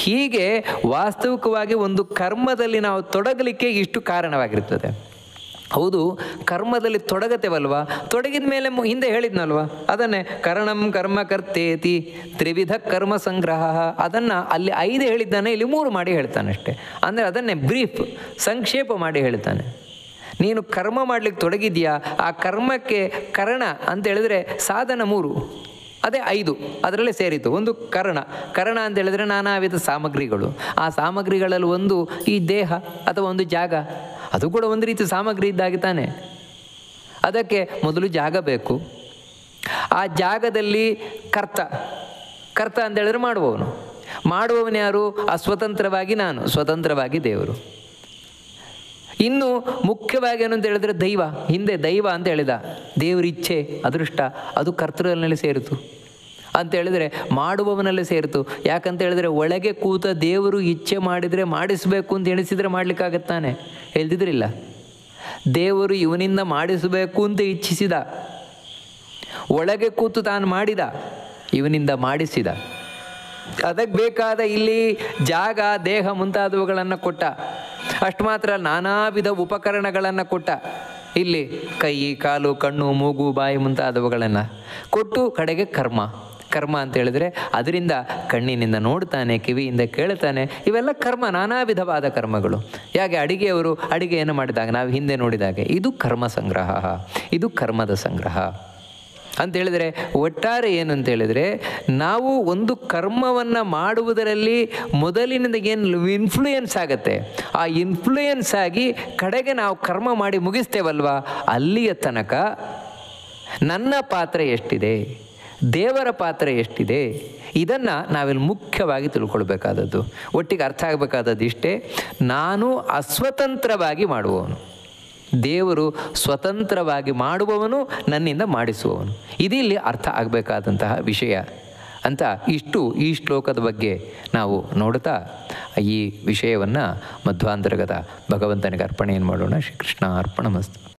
ಹೀಗೆ ವಾಸ್ತವಿಕವಾಗಿ ಒಂದು ಕರ್ಮದಲ್ಲಿ ನಾವು ತೊಡಗಲಿಕ್ಕೆ ಇಷ್ಟು ಕಾರಣವಾಗಿರ್ತದೆ. ಹೌದು, ಕರ್ಮದಲ್ಲಿ ತೊಡಗತ್ತೇವಲ್ವ, ತೊಡಗಿದ ಮೇಲೆ ಹಿಂದೆ ಹೇಳಿದ್ನಲ್ವ, ಅದನ್ನೇ ಕರಣಂ ಕರ್ಮ ಕರ್ತೇತಿ ತ್ರಿವಿಧ ಕರ್ಮ ಸಂಗ್ರಹ, ಅದನ್ನು ಅಲ್ಲಿ 5 ಹೇಳಿದ್ದಾನೆ, ಇಲ್ಲಿ 3 ಮಾಡಿ ಹೇಳ್ತಾನೆ ಅಷ್ಟೇ. ಅಂದರೆ ಅದನ್ನೇ ಬ್ರೀಫ್, ಸಂಕ್ಷೇಪ ಮಾಡಿ ಹೇಳ್ತಾನೆ. ನೀನು ಕರ್ಮ ಮಾಡಲಿಕ್ಕೆ ತೊಡಗಿದ್ಯಾ, ಆ ಕರ್ಮಕ್ಕೆ ಕರಣ ಅಂತ ಹೇಳಿದ್ರೆ ಸಾಧನ 3, ಅದೇ 5 ಅದರಲ್ಲೇ ಸೇರಿತು. ಒಂದು ಕರಣ ಅಂತ ಹೇಳಿದ್ರೆ ನಾನಾ ವಿಧ ಸಾಮಗ್ರಿಗಳು. ಆ ಸಾಮಗ್ರಿಗಳಲ್ಲಿ ಒಂದು ಈ ದೇಹ ಅಥವಾ ಒಂದು ಜಾಗ, ಅದು ಕೂಡ ಒಂದು ರೀತಿ ಸಾಮಗ್ರಿ ಇದ್ದಾಗಿ ತಾನೆ. ಅದಕ್ಕೆ ಮೊದಲು ಜಾಗ ಬೇಕು. ಆ ಜಾಗದಲ್ಲಿ ಕರ್ತ ಅಂತ ಹೇಳಿದ್ರೆ ಮಾಡುವವನು ಯಾರು? ಅಸ್ವತಂತ್ರವಾಗಿ ನಾನು, ಸ್ವತಂತ್ರವಾಗಿ ದೇವರು. ಇನ್ನು ಮುಖ್ಯವಾಗಿ ಏನು ಅಂತ ಹೇಳಿದ್ರೆ ದೈವ, ಹಿಂದೆ ದೈವ ಅಂತ ಹೇಳಿದ, ದೇವರ ಇಚ್ಛೆ ಅದೃಷ್ಟ ಅದು ಕರ್ತೃನಲ್ಲಿ ಸೇರಿತು ಅಂತ ಹೇಳಿದರೆ ಮಾಡುವವನಲ್ಲೇ ಸೇರಿತು. ಯಾಕಂತ ಹೇಳಿದ್ರೆ ಒಳಗೆ ಕೂತ ದೇವರು ಇಚ್ಛೆ ಮಾಡಿದರೆ ಮಾಡಿಸಬೇಕು ಅಂತ ಎಣಿಸಿದರೆ ಮಾಡಲಿಕ್ಕಾಗತ್ತಾನೆ, ಹೇಳ್ತಿದ್ರಿಲ್ಲ. ದೇವರು ಇವನಿಂದ ಮಾಡಿಸಬೇಕು ಅಂತ ಇಚ್ಛಿಸಿದ, ಒಳಗೆ ಕೂತು ತಾನು ಮಾಡಿದ, ಇವನಿಂದ ಮಾಡಿಸಿದ. ಅದಕ್ಕೆ ಬೇಕಾದ ಇಲ್ಲಿ ಜಾಗ, ದೇಹ ಮುಂತಾದವುಗಳನ್ನು ಕೊಟ್ಟ. ಅಷ್ಟು ಮಾತ್ರ ನಾನಾ ವಿಧ ಉಪಕರಣಗಳನ್ನು ಕೊಟ್ಟ. ಇಲ್ಲಿ ಕೈ, ಕಾಲು, ಕಣ್ಣು, ಮೂಗು, ಬಾಯಿ ಮುಂತಾದವುಗಳನ್ನು ಕೊಟ್ಟು ಕಡೆಗೆ ಕರ್ಮ ಅಂತ ಹೇಳಿದ್ರೆ ಅದರಿಂದ ಕಣ್ಣಿನಿಂದ ನೋಡ್ತಾನೆ, ಕಿವಿಯಿಂದ ಕೇಳ್ತಾನೆ, ಇವೆಲ್ಲ ಕರ್ಮ, ನಾನಾ ವಿಧವಾದ ಕರ್ಮಗಳು. ಹೇಗೆ ಅಡಿಗೆಯವರು ಅಡಿಗೆಯನ್ನು ಮಾಡಿದಾಗ ನಾವು ಹಿಂದೆ ನೋಡಿದಾಗೆ ಇದು ಕರ್ಮ ಸಂಗ್ರಹ, ಇದು ಕರ್ಮದ ಸಂಗ್ರಹ ಅಂತ ಹೇಳಿದರೆ ಒಟ್ಟಾರೆ ಏನು ಅಂತ ಹೇಳಿದರೆ, ನಾವು ಒಂದು ಕರ್ಮವನ್ನು ಮಾಡುವುದರಲ್ಲಿ ಮೊದಲಿನಿಂದ ಏನು ಇನ್ಫ್ಲೂಯೆನ್ಸ್ ಆಗುತ್ತೆ, ಆ ಇನ್ಫ್ಲೂಯೆನ್ಸ್ ಆಗಿ ಕಡೆಗೆ ನಾವು ಕರ್ಮ ಮಾಡಿ ಮುಗಿಸ್ತೇವಲ್ವ, ಅಲ್ಲಿಯ ತನಕ ನನ್ನ ಪಾತ್ರ ಎಷ್ಟಿದೆ, ದೇವರ ಪಾತ್ರ ಎಷ್ಟಿದೆ, ಇದನ್ನು ನಾವಿಲ್ಲಿ ಮುಖ್ಯವಾಗಿ ತಿಳ್ಕೊಳ್ಬೇಕಾದದ್ದು. ಒಟ್ಟಿಗೆ ಅರ್ಥ ಆಗಬೇಕಾದದ್ದು ಇಷ್ಟೇ, ನಾನು ಅಸ್ವತಂತ್ರವಾಗಿ ಮಾಡುವವನು, ದೇವರು ಸ್ವತಂತ್ರವಾಗಿ ಮಾಡುವವನು, ನನ್ನಿಂದ ಮಾಡಿಸುವವನು. ಇದಿಲ್ಲಿ ಅರ್ಥ ಆಗಬೇಕಾದಂತಹ ವಿಷಯ ಅಂತ ಈ ಶ್ಲೋಕದ ಬಗ್ಗೆ ನಾವು ನೋಡ್ತಾ ಈ ವಿಷಯವನ್ನು ಮಧ್ವಾಂತರ್ಗತ ಭಗವಂತನಿಗೆ ಅರ್ಪಣೆಯನ್ನು ಮಾಡೋಣ. ಶ್ರೀಕೃಷ್ಣ ಅರ್ಪಣಮಸ್ತು.